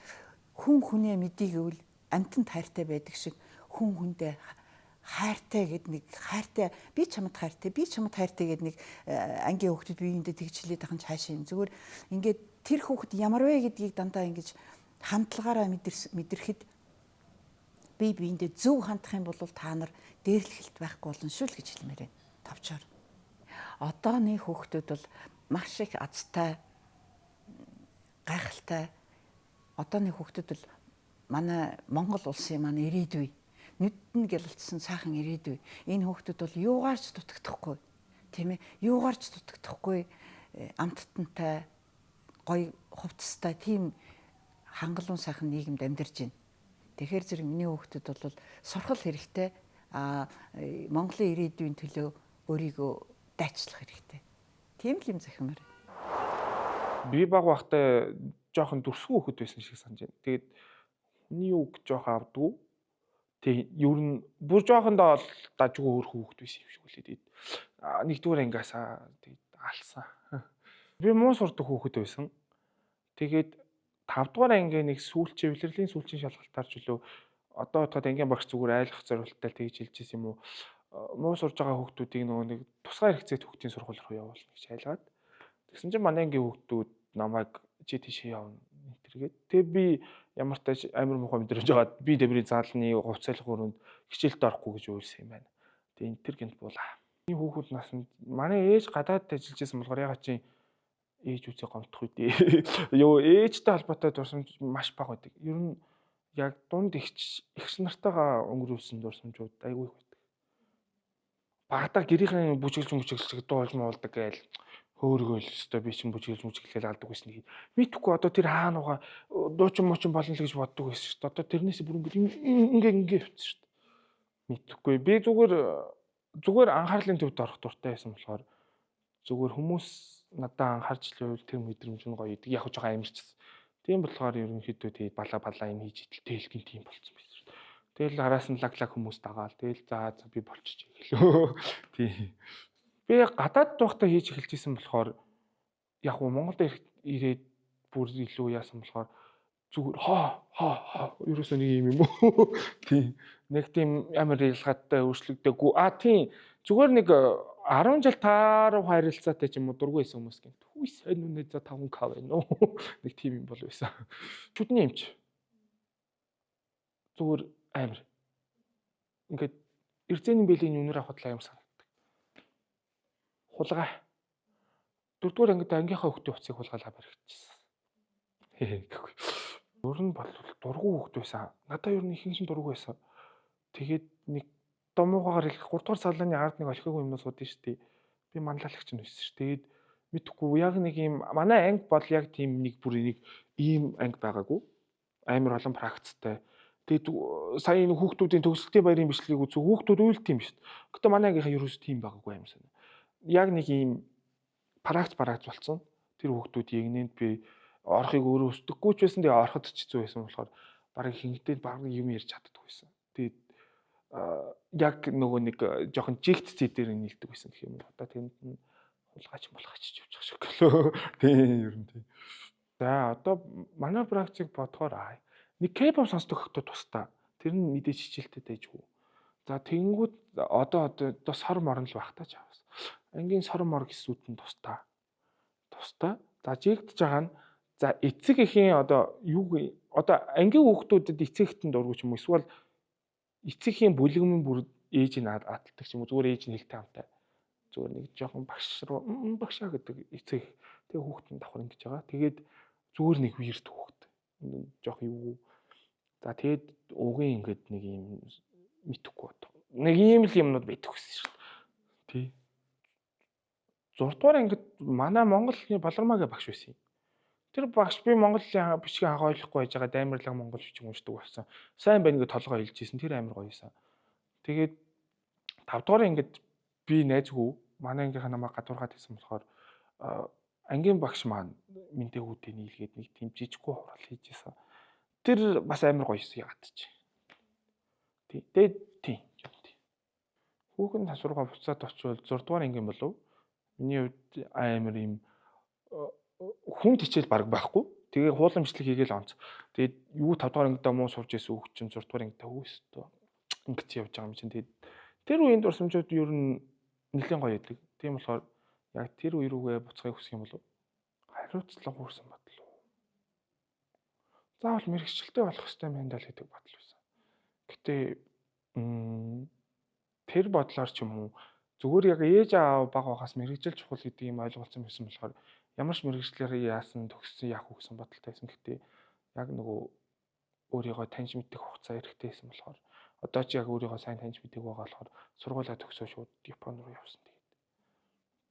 C: хүн хүнээ мэдээ гэвэл амьтанд хайртай байдаг шиг хүн хүндээ хайртай гэд нэг хайртай би чамд хайртай гэд нэг ангийн хүүхдүүд биеиндээ тэгчлээд ахын цаашаа юм. Зүгээр ингээд тэр хүүхэд ямар вэ гэдгийг дандаа ингэж хандлагаараа мэдэрхэд бие биендээ зөв хандах юм бол та нар дээрлэхэлт байхгүй болно шүү л гэж хэлмээр байна. Товчоор. Одооны хүүхдүүд бол маш их азтай, гайхалтай. Одооны хүүхдүүд бол манай Монгол улсын манай ирээдүй, нүдэн гялалцсан сайхан ирээдүй. Энэ хүүхдүүд бол юугаарч дутагдахгүй, тийм ээ? Юугаарч дутагдахгүй, амттантай, гоё хувцастай тийм хангалуун сайхан нийгэмд амьдарч байна. Тэгэхээр зэрэг миний хүүхдүүд бол сурхал хэрэгтэй. Монголын ирээдүйн төлөө өөрийгөө дайчлах хэрэгтэй. Тийм л юм захимаар.
D: Би баг байхдаа жоохон дүрсгүй хүүхэд байсан шиг санаж байна. Тэгээд хүний үг жоохон авдгүй. Тэг ер нь бүр жоохондоо л дажгүй хөөрхөн хүүхэд байсан юм шиг үлээ. Тэгээд нэгдүгээр ангиасаа тэгээд алсан. Би муу сурдаг хүүхэд байсан. Тэгээд 5 дугаар ангийн нэг сүүлчийн эвлэрлэлийн сүүлчийн шалгалтаар ч үлээ одоо бодоход ангийн багш зүгээр айлах зорилттой тэгж хэлж ирсэн юм уу? Муу сурж байгаа хүүхдүүдийг нөгөө нэг тусгай хэрэгцээтэй хүүхдийн сургууль руу явуулна гэж айлгаад. Тэгсэн чинь манай ангийн хүүхдүүд намайг чи тийшээ явна тэргээд. Тэгээ би ямар ч тач амар муухай мэдрэж байгаад би дэврийн заалны хувцайлах өрөөнд хичээлд орохгүй гэж уйлсан юм байна. Тэгээ энэ тэр гинт буулаа. Энэ хүүхэд насанд манай ээж гадаад ажиллаж байсан болохоор ягаад чи ээж үзээ гомдох үедээ. Йоо ээжтэй холбоотой дурсамж маш бага байдаг. Ер нь яг дунд ихч нартайгаа өнгөрүүлсэн дурсамжууд айгүй их байдаг. Багтаа гэрийнхэн бүжиглж дуулж муулдаг гээл хөөргөө л өстой би чинь бүжиглж гээл алдаг байсан нэг. Мэдхгүй одоо тэр хаана угаа дуучин муучин болно л гэж боддог байсан шүү дээ. Одоо тэрнээс бүр ингээд явчихсан шүү дээ. Мэдхгүй би зүгээр зүгээр анхаарлын төвд орох дуртай байсан болохоор зүгээр хүмүүс надад анхаарч ивэл тэр мэдрэмж нь гоё идэг. Яг жоохон амарчсан. Тийм болохоор ерөнхийдөө тэгээд балаа юм хийж идэл тэлхийн тийм болцсон байсан шүү дээ. Тэгэл араас нь лаг хүмүүс дагаал. Тэгэл за би болчих гэлөө. Тийм. Би гадаад байхдаа хийж эхэлж исэн болохоор яг уу Монголд ирээд бүр илүү яасан болохоор зүгээр ерөөсөө нэг юм уу. Тийм. Нэг тийм амар ялгаатай өөрчлөгдөөгүй. Тийм. Зүгээр нэг 10 жил тааруу харилцаатай ч юм уу дургүй байсан хүмүүс гэнт. Хүй сайн үнэ за 5k байна уу? Нэг тийм юм бол байсан. Шүдний юмч. Зүгээр амар. Ингээд эрзэний бэлийн үнээр авахд амар санагддаг. Хулгай. 4-р ангид ангийнхаа хүүхдийн уцыг хулгайлаа баригдчихсан. Гэхгүй. Өөр нь бол дургүй хүүхд байсан. Надаа ер нь ихэнх нь дургүй байсан. Тэгээд нэг домуугаар 3-р салааны ард нэг олхигүй юмнууд суудсан шүү дээ. Би манлайлагч нь байсан шүү. Тэгээд мэдхгүй яг нэг юм манай анги бол яг тийм нэг бүр нэг ийм анги байгаагүй. Амар олон практиктэй. Тэгээд сая энэ хүүхдүүдийн төгсөлтийн баярын бичлэгийг үзүү хүүхдүүд үйлт юм шүү дээ. Гэтэ манай ангийнхаа ерөөс тийм байгаагүй юм санаа. Яг нэг ийм практик болцсон. Тэр хүүхдүүдийн игнэнд би орохыг өөрөө өсдөггүй ч байсан. Тэгээ ороход ч хэцүү байсан болохоор барыг хингэдээд баг юм ярьж чаддаг байсан. Тэгээд яг нөгөө нэг жоохон жигт зүй дээр нийлдэг байсан гэх юм. Одоо тэнд нь хулгайч явчих шиг гэлөө. Тийм ер нь тийм. За одоо манай практик бодохоор нэг K-pop сонсдог хүмүүс тустай. Тэр нь мэдээж хичээлтэй дайжгүй. За тэгэнгүүт одоо сар морон л байх та ч аваас. Ангийн сар мор гэсүүд нь тустай. За жигдж байгаа нь за эцэг эхийн одоо ангийн хүүхдүүдэд эцэг эхэнд дургуй ч юм уу эсвэл эцэгхийн бүлэгмэн бүр ээж нь адалдаг ч юм уу зүгээр ээж нь хэлтэй хамтай. Зүгээр нэг жоохон багшаа гэдэг эцэг тэг хүүхдэн давхар ингэж байгаа. Тэгээд зүгээр нэг вирт хүүхд. Жоох юу. За тэгээд угийн ингээд нэг юм мэдхгүй бод. Нэг ийм л юмнууд байдаг гэсэн шүү дээ. Тий. 6-р ангид манай Монголын Балармаагийн багш байсан. Тэр багш би Монголын бичгийг анх ойлгохгүй байж байгаа даймарлаг монгол бичиг уншдаг байсан. Сайн байна гэж толгой хэлж ийсэн. Тэр амар гоё юмсан. Тэгээд 5-р ангид би найзгүй манай ангийнхаа намайг гадуургаад байсан болохоор ангийн багш маань мэдээгүүдээ нийлгээд нэг тийм жижиггүй хурал хийж ийсэн. Тэр бас амар гоё юмсан ягаад ч. Тэгээд тийм. Хүүхэн тасваргаа буцаад очивол 6-р ангийн болов. Миний хувьд амар юм хүн хичээл баг байхгүй. Тэгээ хууламжлал хийгээл онц. Тэгээд юу 5-р ангидаа муу сурж исэн хүүхд чинь 6-р ангидаа хөөстөө ингэж явж байгаа юм чинь. Тэгээд тэр үеийн дурсамжууд ер нь нэлээд гоё байдаг. Тийм болохоор яг тэр үе рүүгээ буцахыг хүсэх юм бол хариуцлага хуурсан бодлоо. Заавал мэрэгчлээ болох хэрэгтэй юм даа л гэдэг бодол байсан. Гэтэ тэр бодлоор ч юм уу зүгээр яг ээж аав баг багаас мэрэгжил чухал гэдэг юм ойлголцсон байсан болохоор ямар ч мэрэгчлэр яасан төгссөн яах вэ гэсэн бодолтой байсан. Гэтэ яг нөгөө өөрийгөө таньж мэдэх хугацаа эрэхтэй байсан болохоор одоо ч яг өөрийгөө сайн таньж мэдэх байгаа болохоор сургуулаа төгсөө шууд Японд руу явсан. Тэгээд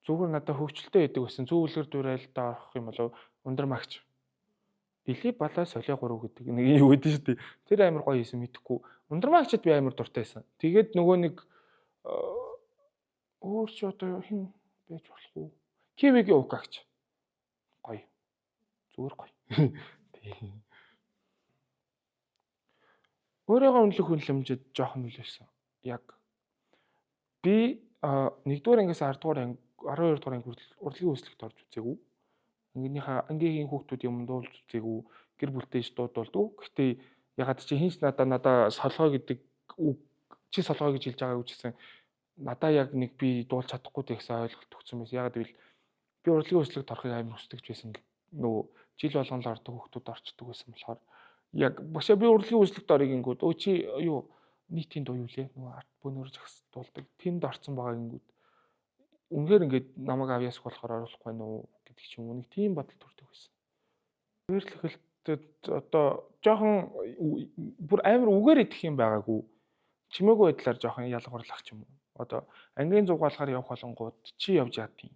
D: зүгээр надад хөвгчлөлтэй байдаг байсан. Зөвлөр дуурайлтаа орох юм болов ундар магч. Били балаа солио 3 гэдэг нэг юу гэдэг шүү дээ. Тэр амар гоё хийсэн мэдхгүй. Ундар магчд би амар дуртай байсан. Тэгээд нөгөө нэг өөр ч одоо хэн байж болох уу? Кивигийн укагч. Гоё. Зүгээр гоё. Тийм. Өөрийгөө үнэлэх хүнлэмжид жоохон үлээсэн. Яг би 1-р ангиас 10-р анги 12-р анги хүртэл урлагийн үүслэгт орж үзээгүй. Ангийн хүүхдүүд юм дуулж үзээгүй. Гэр бүлтэйж дуудуулдаг. Гэхдээ ягаад чи хинч надаа солгоо гэдэг үг чи солгоо гэж хэлж байгааг үжсэн. Надаа яг нэг би дуулж чадахгүй гэсэн ойлголт өгсөн байсан. Ягаад гэвэл би урлагийн үүслэгт орохыг амар хүсдэг байсан. Нөгөө жил болгон л ордог хүүхдүүд орчдөг байсан болохоор яг багшаа би урлагийн үүслэгт орё гингүүд өө чи юу нийтийн дуу юу лээ нөгөө арт бөөнөр жагс дуулдаг тэнд орсон байгаа гингүүд үнэхээр ингээд намайг авьяас болохоор оруулахгүй байна уу гэдэг ч юм уу нэг тийм бодол төрдөг байсан. Хэвэрлэхэлтэд одоо жоохон бүр амар үгээр идэх юм байгаагүй чимээгүй байдлаар жоохон ялгуурлах ч юм уу. Одоо ангийн зугаалгаар явах болонгууд чи явж яадیں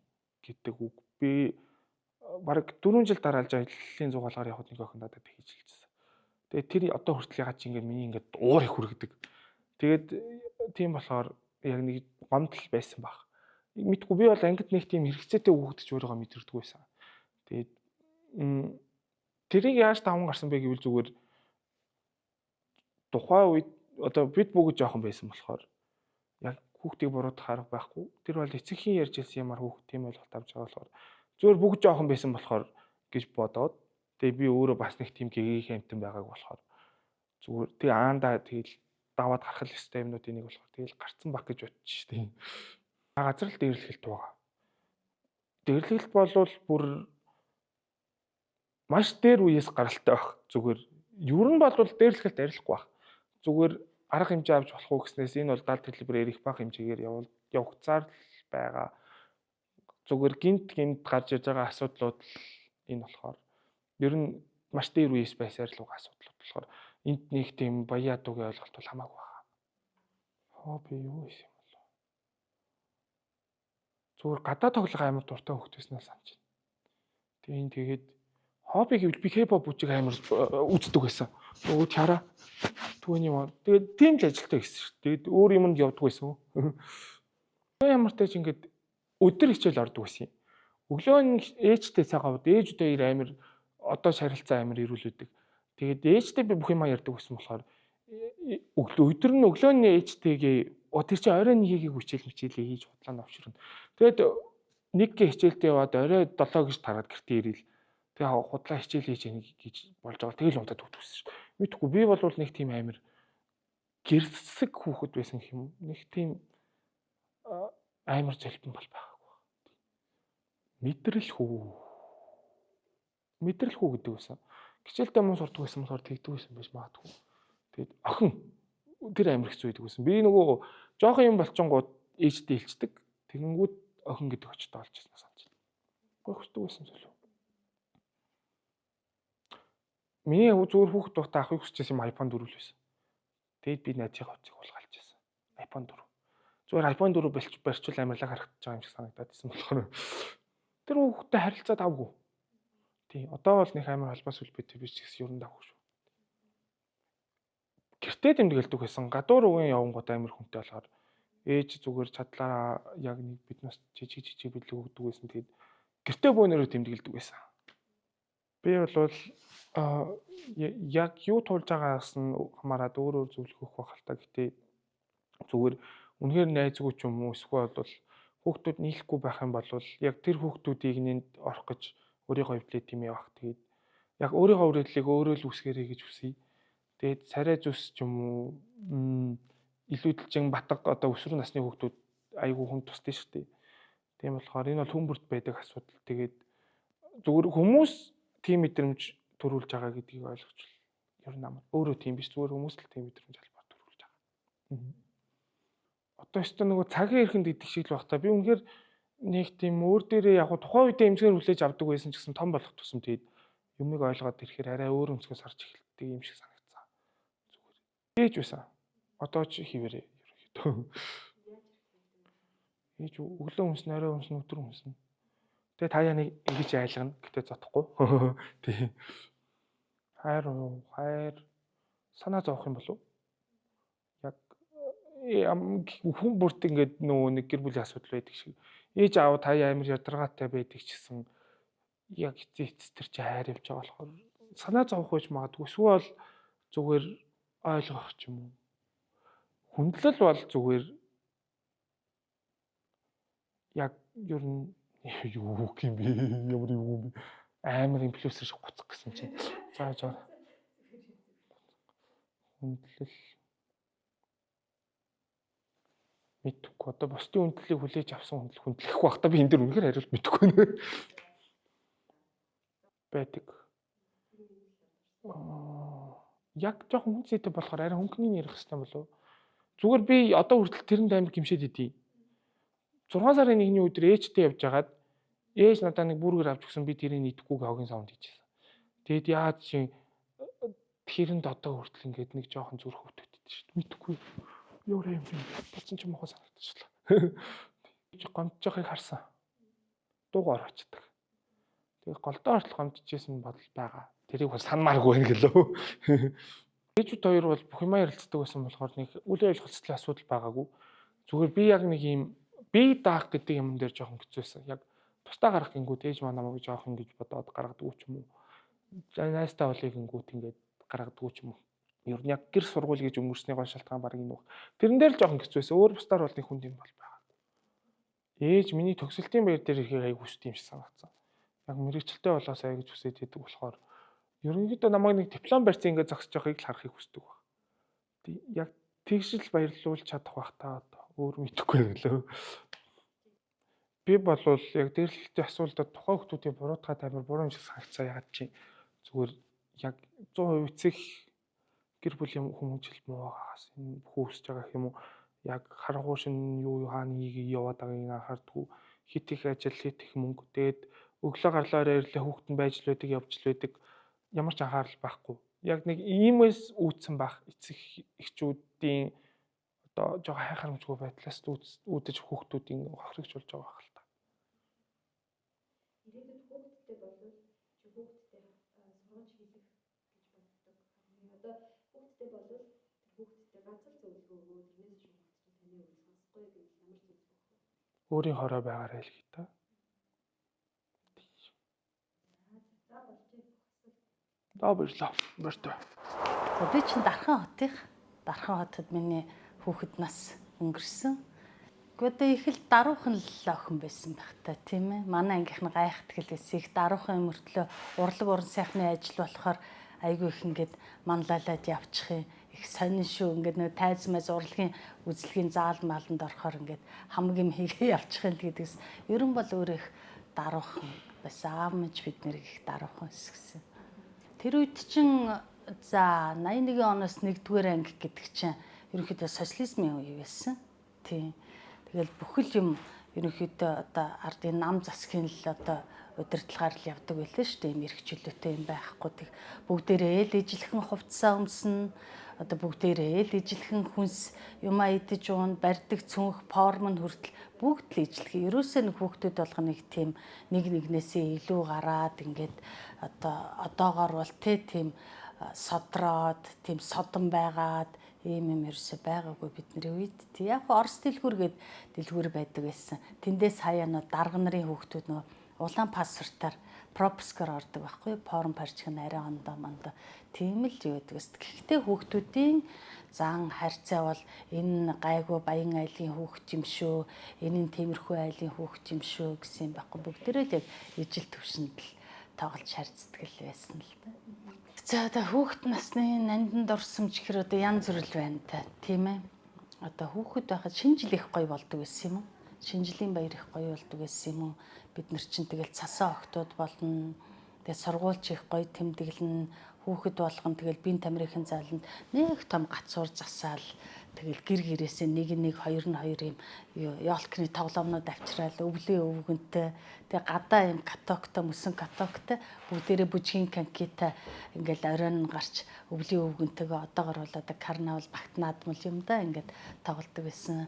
D: гэдэг үг би бараг 4 жил дараалж аяллалын зугаалгаар явахд нэг охин надад хийж хэлчихсэн. Тэгээд тэр одоо хүртэл ягаад чи ингээд миний ингээд уур их хүргэдэг. Тэгээд тийм болохоор яг нэг гомдол байсан баг. Мэдгүй би бол ангид нэг тийм хэрэгцээтэй хүүхэд ч өөрийгөө мэдэрдэг байсан. Тэгээд тэрийг яаж даван гарсан бэ гэвэл зүгээр тухайн үед одоо бид бүгд жоохон байсан болохоор яг хүүхдийг буруутгах арга байхгүй. Тэр бол эцэгхийн ярьж ирсэн юмар хүүхд тийм ойлголт авч байгаа болохоор зүгээр бүгд жоохон байсан болохоор гэж бодоод тэгээ би өөрөө бас нэг тийм гэгээх амтан байгааг болохоор зүгээр тэгээ аандаа тэгэл даваад гарах ёстой юмнуудын нэг болохоор тэгэл гарцсан баг гэж бодчих шүү дээ. Газар л дээрлэхэлт байгаа. Дээрлэхэлт болвол бүр маш дээр үеэс гаралтай байх. Зүгээр ер нь болвол дээрлэхэлт арилахгүй байх. Зүгээр арга хэмжээ авч болох уу гэснээс энэ бол даалт хэлбэрээр их бага хэмжээгээр явагцаар л байгаа. Зүгээр гинт гарч иж байгаа асуудлууд энэ болохоор ер нь маш дээр үеэс байсаар л байгаа асуудлууд болохоор энд нэг тийм баяа дуугийн ойлголт бол хамаагүй байгаа. Хобби юу юм бол зүгээр гадаа тоглох амар дуртай хөвгт байснаа санаж байна. Тэгээд хобби гэвэл би K-pop үзэж амар үздэг байсан. Нөгөө чараа түүний юм. Тэгээд тийм л ажилтаа гэсэн шүү. Тэгээд өөр юмд явдаг байсан. Ямар ч тач ингээд өдөр хичээл ордог байсан юм. Өглөө нь ээжтэй цагаавд ээжүүдээ ир амар одоо шарилцаа амар ирүүлдэг. Тэгээд ээжтэй би бүх юм ярьдаг байсан болохоор өдөр нь өглөөний ээжтэйгээ тэр чинь орой нэгийг хичээлээ хийж худлаа навширна. Тэгээд нэг хичээлдээ яваад орой 7 гэж тараад гэртээ ирэл. Тэгээ худлаа хичээл хийж яах гэж болж байгаа. Тэгэл унтаад өгдөгсөн шүү. Мэдгүй би бол нэг тийм амар гэрсэг хүүхэд байсан юм. Нэг тийм амар золбон бол байгаагүй. Мэдрэл хүү гэдэг байсан. Хичээлдээ муу сурдаг байсан болохоор тэгдэг байсан байж магадгүй. Тэгээд охин тэр амар хэцүү байдаг байсан. Би нөгөө жоохон юм болчингууд ээжтэй илчдэг. Тэгэнгүүт охин гэдэг очтой олж ирсэн санаж байна. Гойхдаг байсан зүйл. Миний зүгээр хүүхэд тухтай авахыг хүсчихсэн юм iPhone 4 л байсан. Тэгэд би найзынхаа утсыг хулгайлж байсан. iPhone 4. Зүгээр iPhone 4 барьчвал амарлаг харагдаж байгаа юм шиг санагдаад байсан болохоор тэр хүүхэдтэй харилцаад авгүй. Тий, одоо бол нэг амар холбоос үлбэтэй биш гэсэн юм даггүй шүү. Гэртээ тэмдэглэдэг байсан. Гадуур үеийн явангууд амар хүнтэй болохоор ээж зүгээр чадлаараа яг нэг биднээс жижиг бэлэг өгдөг байсан. Тэгээд гэртээ бөөнөрөө тэмдэглэдэг байсан. Би бол яг юу тулж байгаагаас нь хамаарат өөр зөвлөх өгөх байх л та. Гэтэ зүгээр үнэхээр найзгүй ч юм уу эсвэл бол хүүхдүүд нийлэхгүй байх юм бол яг тэр хүүхдүүдийг нэнд орох гэж өөрийнхөө хөвлөд юм явах. Тэгээд яг өөрийнхөө үрэллийг өөрөө л үсгэрэй гэж хүсье. Тэгээд царай зүс ч юм уу илүүдэлжин батг одоо өсвөр насны хүүхдүүд айгүй хүн тусдээ шүү дээ. Тийм болохоор энэ бол хүн бүрт байдаг асуудал. Тэгээд зүгээр хүмүүс тийм мэдрэмж төрүүлж байгаа гэдгийг ойлгож ер нь амар өөрөө тийм биш зүгээр хүмүүс л тийм мэдрэмж албаар төрүүлж байгаа. Одоо өстө нөгөө цагийн эрхэнд идэх шиг л баг та. Би үнэхээр нэг тийм өөр дээрээ яг тухайн үедээ эмзгээр хүлээж авдаг байсан ч гэсэн том болох тусам тэгээд юмыг ойлгоод ирэхээр арай өөр өнцгөөс харж эхэлдэг юм шиг санагдсан. Зүгээр. Ээж байсан. Одоо ч хിവэрээ ерөнхийдөө. Ээж өглөө хүнснэ, орой хүнснэ, өдөр хүнснэ. Тэгээ та яа нэг ингэж айлгана гэтээ зодохгүй. Тий. Хайр санаа зовох юм болов? Яг хүн бүрт ингээд нөгөө нэг гэр бүлийн асуудал байдаг шиг. Ээж аав та амар ядаргаатай байдаг ч гэсэн яг эцэц тэр чи хайр явж байгаа болохоор санаа зовох байж магадгүй. Эсвэл зүгээр ойлгох ч юм уу. Хүндлэл бол зүгээр яг ер нь юу юм бэ? Ямар юм бэ? Амар инфлюенсер шиг гоцох гэсэн чинь. За. Хүндлэл мэдхгүй. Одоо бусдын хүндлэлийг хүлээж авсан хүндлэх байх та би энэ дэр үнэхээр хариулт мэдэхгүй нэ. Байдаг. Яг жоохон хүнсэтэй болохоор арай хөнгөний ярих хэрэгтэй болов. Зүгээр би одоо хүртэл тэрэнд амар гимшээд идэв. 6 сарын 1-ний өдөр ээжтэй явж байгаад ээж надад нэг бүргэр авч өгсөн би тэрийг идэхгүй гавгийн саунд хийжсэн. Тэгэд яад чи тэрэнд одоо хүртэл ингээд нэг жоохон зүрх хөвтөд идэв шүү дээ. Мэдхгүй. Ямар юм бэ? Бацсан ч мохоо санагдчихлаа. Чи гомдж байгааг харсан. Дуугаар очдөг. Тэгээ голдоо ортол гомдчихсэн бодол байгаа. Тэрийг бол санамааргүй байна гэлөө. Ээжүүд хоёр бол бүх юмаа ярилцдаг байсан болохоор нэг үл ойлголцлын асуудал байгаагүй. Зүгээр би яг нэг юм би даах гэдэг юм дээр жоохон хэцүүсэн. Яг тусдаа гарах гингүүд ээж маань намайг жоох ингэж бодоод гаргадаг ч юм уу. Найстай болыг гингүүд ингэж гаргадаг ч юм уу. Ер нь яг гэр сургууль гэж өнгөрснийгоо шалтгаан баг энэ баг. Тэрэн дээр л жоохон хэцүүсэн. Өөр бусдаар бол нэг хүнд юм бол байгаа. Ээж миний төгсөлтийн баяр дээр ирэхийг аяг хүсдэг юм шиг санагдсан. Яг мэрэгчлээ болоос аяг гэж хүсэж идэг болохоор ерөнхийдөө намайг нэг диплом барьсан ингээд зогсож байгааг л харахыг хүсдэг баг. Яг тэгшил баярлуулж чадах байх та одоо өөр мэдэхгүй байлаа. Би болвол яг дээрлэлтийн асуултад тухайн хүмүүсийн буруутгай таймар буруу юм шиг санагцаа ягаад чи зүгээр яг 100% эцэг гэр бүлийн хүмүүжил муу байгаас энэ хүүсэж байгаа юм уу яг харангуй шин юу хаана яваад байгааг анхаардгүй хит их ажил хит их мөнгө тэгээд өглөө гарлаараа ирлээ хүүхэд нь байж л байдаг явж л байдаг ямар ч анхаарал байхгүй яг нэг иймээс үүдсэн байх эцэг эхчүүдийн одоо жоо хайхарамжгүй байдлаас үүдэж хүүхдүүдийн хохирогч болж байгаа байх л та.
B: Ирээдүйд хүүхдтэй болвол чи хүүхдтэй сургууль хийх гэж боддог. Одоо хүүхдтэй болвол хүүхдтэй ганцхан зөвлөгөө өгөө тэрнээс шуургацсан таны үйл сонсохгүй гэж ямар зөвлөгөө өгөх вэ?
D: Өөрийн хороо байгаарай л гээ та.
B: За болчих.
D: Баярлалаа. Баяртай.
E: За би чинь Дархан хотод миний хүүхэд нас өнгөрсөн. Гэхдээ их л даруухан л охин байсан байх та тийм ээ. Манай ангийнх нь гайхт гэлээс их даруухан мөртлөө урлаг уран сайхны ажил болохоор айгүй их ингээд манлайлаад явчих юм. Их сонин шүү ингээд нэг тайзмаас урлагийн үзлэгийн заал маланд орохоор ингээд хамаг юм хийгээ явчих юм гэдгээс ерөн бол өөр их даруухан байсан. Аав минь бид нэр их даруухан эсгсэн. Тэр үед чинь за 81 оноос 1-р анги гэдэг чинь ерөнхийдөө социализмын үе байсан. Тийм. Тэгэл бүхэл юм ерөнхийдөө одоо ардын нам засгийн л одоо удирдлагаар л явдаг байлаа шүү дээ. Ийм эрхчлөлттэй юм байхгүй. Тэг бүгдээрээ л ижилхэн хувцсаа өмснө. Одоо бүгдээрээ л ижилхэн хүнс юмаа идэж уун барьдаг цүнх форм нь хүртэл бүгд л ижилхэн. Ерөөсөө нэг хүүхдүүд болгоно нэг тийм нэг нэгнээсээ илүү гараад ингээд одоогоор бол тийм содроод тийм содон байгаад ийм юм ерөөсөө байгаагүй бидний үед. Яг Орос дэлгүүр гээд дэлгүүр байдаг байсан. Тэндээс хаяа нөө дарга нарын хүүхдүүд нөө улаан пассвортаар пропускаар ордог байхгүй форм барьчих нь арай ондоо мондоо тийм л юу гэдэг өст. Гэхдээ хүүхдүүдийн зан харьцаа бол энэ гайгүй баян айлын хүүхд юм шүү. Энэ нь тиймэрхүү айлын хүүхд юм шүү гэсэн юм байхгүй. Бүгдээрээ л яг ижил төвшөнд л тоглож харьцдаг л байсан л да. За одоо хүүхэд насны нандин дурсамж гэхэр одоо янз бүр л байна та тийм ээ. Одоо хүүхэд байхад шинэ жил их гоё болдог байсан юм уу? Шинэ жилийн баяр их гоё болдог байсан юм уу? Бид нар чинь тэгэл цасаа октод болно. Тэгээ сургуульч их гоё тэмдэглэн хүүхэд болгон тэгэл биеийн тамирын зайланд нэг том гацуур засаал тэгэл гэр гэрээсээ нэг хоёр юм ёолкны тоглоомнууд авчраал өвлийн өвгөнтэй тэгээ гадаа юм катоктой мөсөн катоктой бүгдээрээ бүжгийн конкита ингээл оройн гарч өвлийн өвгөнтэйгээ одоогор бол одоо карнавал багт наадмал юм да ингээд тоглодог байсан.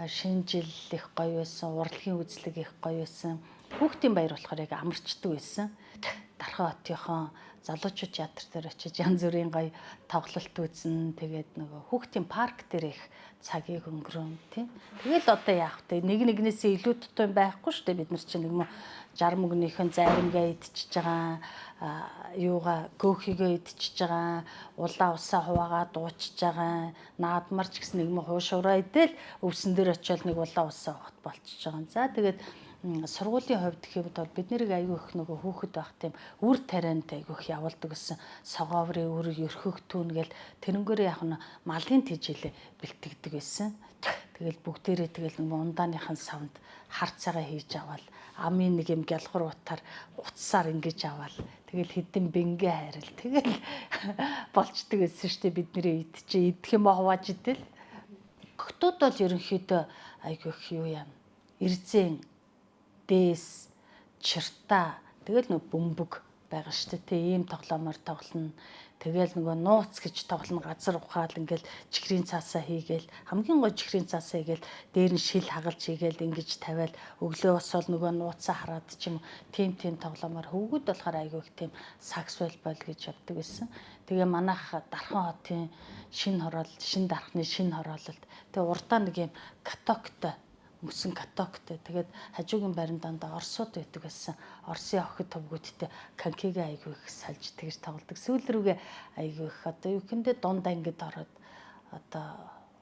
E: Шинэ жил их гоё байсан, урлагийн үзлэг их гоё байсан. Хүүхдийн баяр болохоор яг амарчдаг байсан. Дархан хотынхон залуучууд театр дээр очиж янз бүрийн гоё тоглолт үзнэ. Тэгээд нөгөө хүүхдийн парк дээр их цагийг өнгөрөөн тийм. Тэгэл одоо яах вэ? Нэг нэгнээсээ илүү тутам байхгүй шүү дээ. Бид нар чинь нэг юм 60 мөнгөнийхэн заримгаа идчихэж байгаа, юугаа көөхийгөө идчихэж байгаа, улаан усаа хуваагаа дуучиж байгаа, наадмарч гэсэн нэг юм хуушураа идэл өвсөн дээр очиод нэг улаан усаа ухт болчихж байгаа. За тэгээд сургуулийн хувьд гэхэд бол бид нэрийг аягүй их нөгөө хүүхэд байх тийм үр тарианд аягүй их явуулдаг гэсэн согооврын үр ерхөх түүн гэл тэрнгөөр яг нь малын тижилээ бэлтгэдэг байсан. Тэгэл бүгдээрээ тэгэл нэг ундааныхан савнд хар цагаа хийж аваад амын нэг юм гялгар утаар утсаар ингэж аваад тэгэл хэдэн бэнгээ хайрал тэгэл болчдөг байсан шүү дээ бидний ид чи идэх юм хувааж идэл. Хотууд бол ерөнхийдөө аягүй их юу юм эрзэн дэс чирта тэгэл нөө бөмбөг байгаа шүү дээ. Ийм тоглоомоор тоглоно. Тэгэл нөгөө нууц гэж тоглоно газар ухаал ингээл чихрийн цаасаа хийгээл хамгийн гоо чихрийн цаасаа хийгээл дээр нь шил хагалж хийгээл ингэж тавиал өглөө босвол нөгөө нууцаа хараад ч юм тийм тоглоомоор хөвгүүд болохоор айгүй их тийм саксуал бол гэж явдаг байсан. Тэгээ манайх Дархан хотын шинэ дархны шинэ хороололд тэгээ урдаа нэг юм катоктой мөсөн катоктой. Тэгээд хажуугийн баримдаанд орсууд байдаг байсан. Орсын охид төвгүүдтэй канкигээ айгүй их салж тэгж тоглодог. Сүүл рүүгээ айгүй их одоо юу гэндээ дундаа ингээд ороод одоо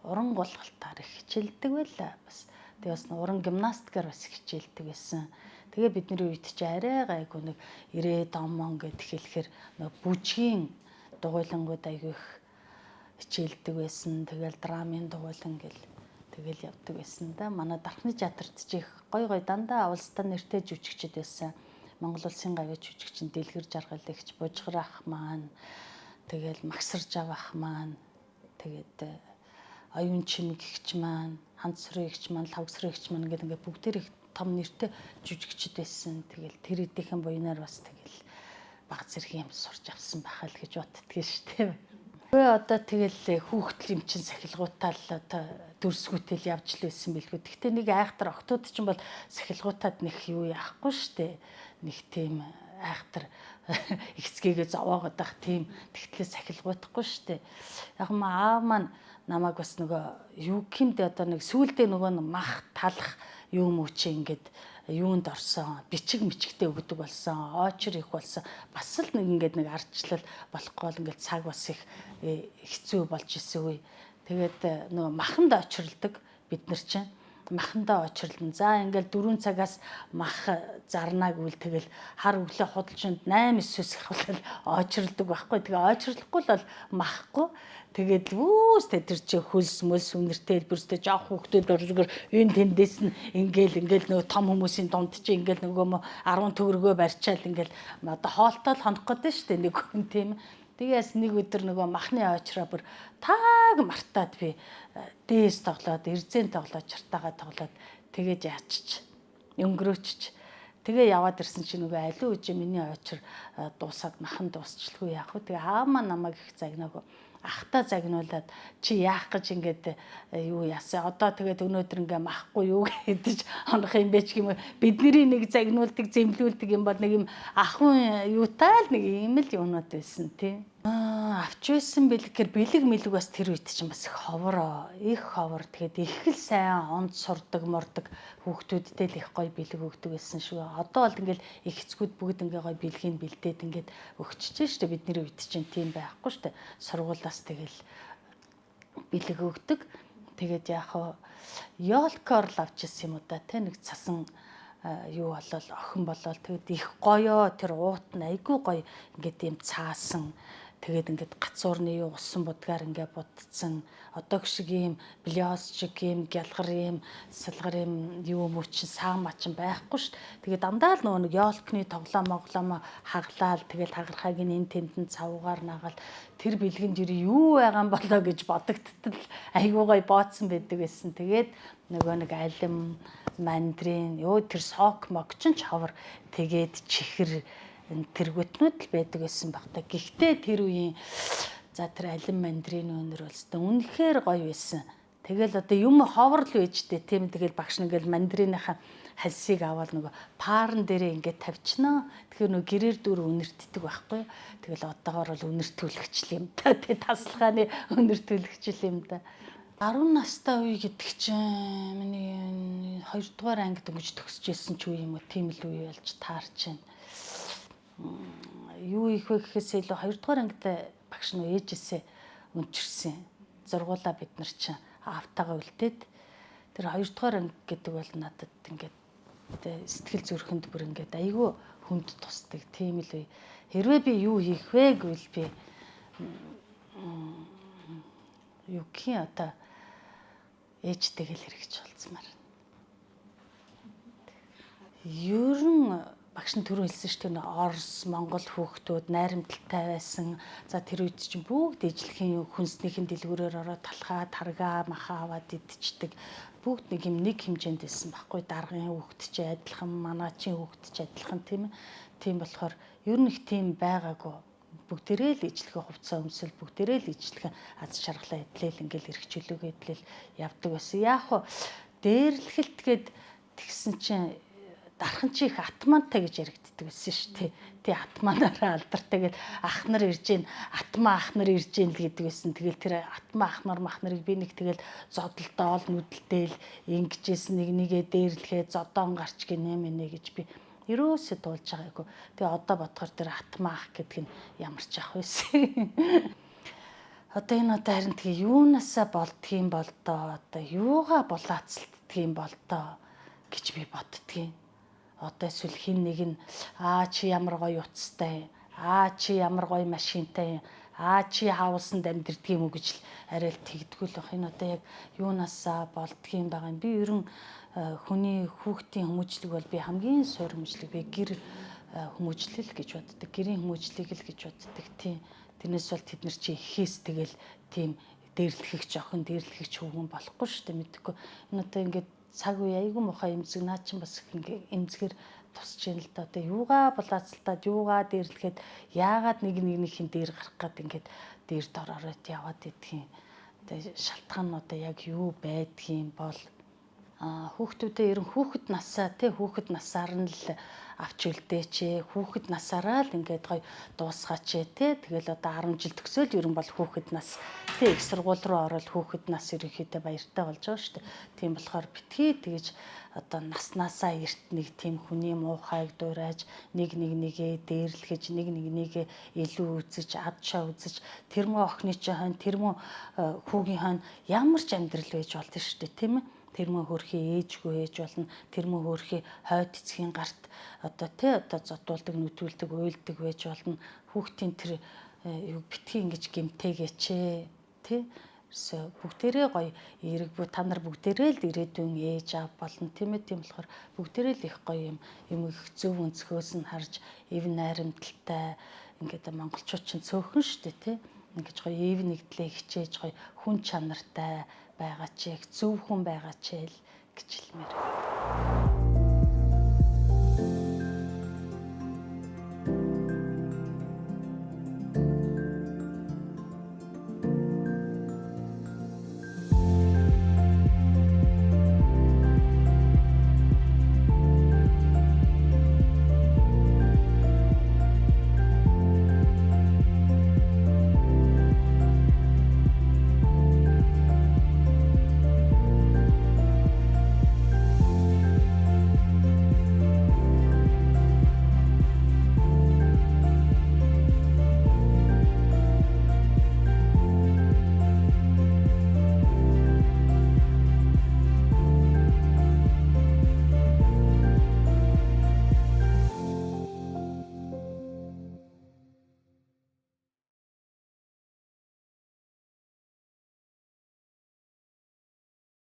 E: уран гулгалтаар их хичээлдэг байлаа бас. Тэгээ бас уран гимнастикаар бас хичээлдэг байсан. Тэгээ бидний үед чи арай гайгүй нэг 90 домон гэд хэлэхэр нэг бүжгийн дугуйлангууд айгүй их хичээлдэг байсан. Тэгэл драмын дугуйлан гэл тэгэл явдаг байсан да. Манай Дархны театрт ч их гой дандаа улстай нэртэй жүжигчд байсан. Монгол улсын гавьяа жүжигчин Дэлгэр Жаргалагч, Бужгар ах маань, тэгэл Магсарж ах маань, тэгээд Оюун Чимэгч маань, Ханцрыгч маань, Лавгсрыгч маань ингээд бүгдээр их том нэртэй жүжигчд байсан. Тэгэл тэр эдийнхэн буйнаар бас тэгэл баг зэрэг юм сурч авсан байхаа л гэж боддгийг шүү дээ. Одоо тэгэл хүүхдэл юм чин сахилгуутаа л одоо дүрсгүүтэл явж л байсан билгүй. Гэхдээ нэг айхтар октод ч юм бол сахилгуутаад нэг юу яахгүй штэ. Нэг тийм айхтар ихцгээгээ зовоогоод байх тийм тэгтлээ сахилгуутахгүй штэ. Яг аав маань намайг бас нөгөө юу гэмдэ одоо нэг сүулдэ нөгөө мах талах юм уу чи ингээд юунд орсон бичиг мичгтэй өгдөг болсон очр их болсон бас л нэг ингээд нэг ардчлал болохгүй л ингээд цаг бас их хэцүү болж исэн үе. Тэгээд нөгөө маханд очролдог бид нар чинь махандаа очрлон. За ингээл 4 цагаас мах зарнаг үл тэгэл хар өглөө худалчинд 8-9-с ахвал очрлдог байхгүй. Тэгээ очрлохгүй л бол махгүй. Тэгээд үүстэй тэр чи хөлс мөлс үнэртэй хэлбэрстэй жоох хүүхдүүд оржгөр энэ тэндээс нь ингээл нөгөө том хүмүүсийн дунд чи ингээл нөгөө 10 төгрөгөө барьчаал ингээл одоо хоолтол хонох гэдэг шүү дээ нэг хүн тийм. Тэгээс нэг өдөр нөгөө махны очроо бүр тааг мартаад би дээс тоглоод эрзэн тоглоод чартаага тоглоод тэгэж яачч өнгөрөөчч тэгээ яваад ирсэн чинь нөгөө аливаа үжи миний очр дуусаад махан дуусчлгүй яах вэ. Тэгээ аав маань намайг их загнаагүй ахта загнуулаад чи яах гэж ингээд юу яасан одоо тэгээд өнөөдөр ингээ махгүй юу гэдэж онох юм бэ ч юм уу бидний нэг загнуулдаг зэмлүүлдэг юм бол нэг юм ахын юутай л нэг юм л юмнууд байсан тий авч байсан бэлгээр бэлэг мэлэг бас тэр үед чинь бас их ховор тэгээд их л сайн онд сурдаг мордог хүүхдүүдтэй л их гоё бэлэг өгдөг байсан шүү. Одоо бол ингээл их эцгүүд бүгд ингээ гоё бэлгийг бэлдээд ингээд өгчөж штэ бидний үед чинь тийм байхгүй штэ. Сургуулаас тэгэл бэлэг өгдөг. Тэгээд яг ёлкор л авч ирсэн юм уу да тэ нэг цасан юу болол охин болол тэгээд их гоёо тэр уут нь айгүй гоё ингээд юм цаасан тэгээд ингээд гацуурны юу усан будгаар ингээд будцсан одоо шиг ийм блёс шиг ийм гялгар ийм салгар ийм юу мөч саан мачин байхгүй шүү. Тэгээд дандаа л нөгөө нэг ёолкны тоглоом хаглаал тэгээд хагархайг энэ тэндэн цавгаар нагаал тэр бэлгэнд юу байгаа юм болоо гэж бодогдтол айгүй гоё бооцсон байдаг байсан. Тэгээд нөгөө нэг алим мандрин ёо тэр сок мок ч ховор тэгээд чихэр тэргүүтнүүд л байдаг байсан баг та. Гэхдээ тэр үеийн за тэр алим мандрин өнөр болстой үнэхээр гоё байсан. Тэгэл одоо юм ховор л байжтэй тийм тэгэл багш нэгэл мандринийхаа хальсыг аваад нөгөө паарн дээрээ ингээд тавьчихнаа. Тэгэхээр нөгөө гэрээр дүр үнэртдэг байхгүй. Тэгэл одоогоор бол үнэртүүлэгчл юм та. Тэгээ таслахааны үнэртүүлэгчл юм да. 10 настай үе гэдэг чинь миний 2 дугаар ангид өнгөж төгсөжсэн ч үе юм уу тийм л үе болж таарч байна. Юу их вэ гэхээс илүү 2 дугаар ангид багш нь ээжээсээ өнчирсэн. Зургуулаа бид нар чинь автагаа үлдээд тэр 2 дугаар анги гэдэг бол надад ингээд сэтгэл зүрхэнд бүр ингээд айгүй хүнд тусдаг тийм л үе. Хэрвээ би юу хийх вэ гэвэл би юу гэх юм одоо ээжтэйгээ л хэрэгж болцмаар. Ер нь багш нь түрүү хэлсэн шүү дээ Орос, Монгол хүүхдүүд найрамдалтай байсан. За тэр үед чинь бүгд ижлэхийн хүнснийхэн дэлгүүрээр ороод талхаа, таргаа, махаа аваад идчихдэг. Бүгд нэг юм нэг хэмжээнд байсан байхгүй. Даргын хүүхд ч адилхан, манаачийн хүүхд ч адилхан тийм ээ. Тийм болохоор ер нь их тийм байгаагүй. бүгдээрээ л ижлэхэн хувцас өмсөл, бүгдээрээ л ижлэхэн аз жаргалаа эдлээл ингээл эрх чөлөөгөө эдлээл явдаг байсан. Яг хуу дээрлэхэлт гээд тэгсэн чинь дархан чи их атмантай гэж яригддаг байсан шүү дээ. Тий атманаараа алдартай гээд ах нар ирж гин, атмаа ах нар ирж гин л гэдэг байсан. Тэгэл тэр атмаа ах нар мах нарыг би нэг тэгэл зодолдоол нүдэлтэйл ингэжсэн нэг нэгээ дээрлэхээ зодоон гарч гинэ мэнэ гэж би ерөөсөө дуулж байгаагүй. Тэгээ одоо бодохоор тэр атмаа ах гэдэг нь ямар ч ах байсан. Одоо энэ одоо харин тэгээ юунасаа болдгийм бол доо одоо юугаа булаацалтдгийм бол доо гэж би боддгийн. Одоо эсвэл хин нэг нь чи ямар гоё утастай, чи ямар гоё машинтай, чи хаусанд амьдрдэг юм уу гэж л арай л тэгдгүүл бах. Энэ одоо яг юунасаа болдгийм байгаа юм. Би ерөн хүний хүүхдийн хүмүүжлэг бол би хамгийн суур хүмүүжлэг би гэр хүмүүжлэл гэж боддог. Гэрийн хүмүүжлийг л гэж боддог. Тийм. Тэрнээс бол тэд нар чи ихээс тэгэл тийм дээрлэхэгч охин дээрлэхэгч хүүхэн болохгүй шүү дээ мэдгүй. Энэ одоо ингээд цаг үе айгүй муухай эмзэг наа чин бас ингээ эмзгэр тусч юм л да. Одоо юугаа булаацалтаад юугаа дээрлэхэд яагаад нэгнийхин дээр гарах гээд ингээд дээр дороороод яваад идэх юм. Одоо шалтгаан нь одоо яг юу байдгийм бол хүүхдүүдээ ерөн хүүхэд насаа тий хүүхэд насаар нь л авч үлдээч хүүхэд насаараа л ингээд гоё дуусгаач тий тэгэл одоо 10 жил төгсөөл ерөн бол хүүхэд нас тий их сургууль руу ороод хүүхэд нас ерөнхийдөө баяртай болж байгаа шүү дээ. Тийм болохоор битгий тэгэж одоо наснаасаа эрт нэг тийм хүний муухайг дуурайж нэгээ дээрлэхэж нэгээ илүү үзэж адшаа үзэж тэрмөө охины чинь хань тэрмөө хүүгийн хань ямар ч амьдрал байж болдсон шүү дээ тийм ээ. Тэрмөө хөрхи ээжгүй ээж болно. Тэрмөө хөрхи хойд эцгийн гарт одоо тий одоо зодуулдаг, нүдүүлдэг, уйлдаг байж болно. Хүүхдийн тэр юу битгий ингэж гимтэйгээч тий. Ерөөсө бүгдээрээ гоё эерэг та нар бүгдээрээ л ирээдүйн ээж аав болно тийм ээ. Тийм болохоор бүгдээрээ л их гоё юм их зөв өнцгөөс нь харж эв найрамдалтай ингээд монголчууд чинь цөөхөн штэ тий. Ингэж гоё эв нэгдлээ хичээж гоё хүн чанартай байгаа ч яг зөв хүн байгаа ч л гэж хэлмээр.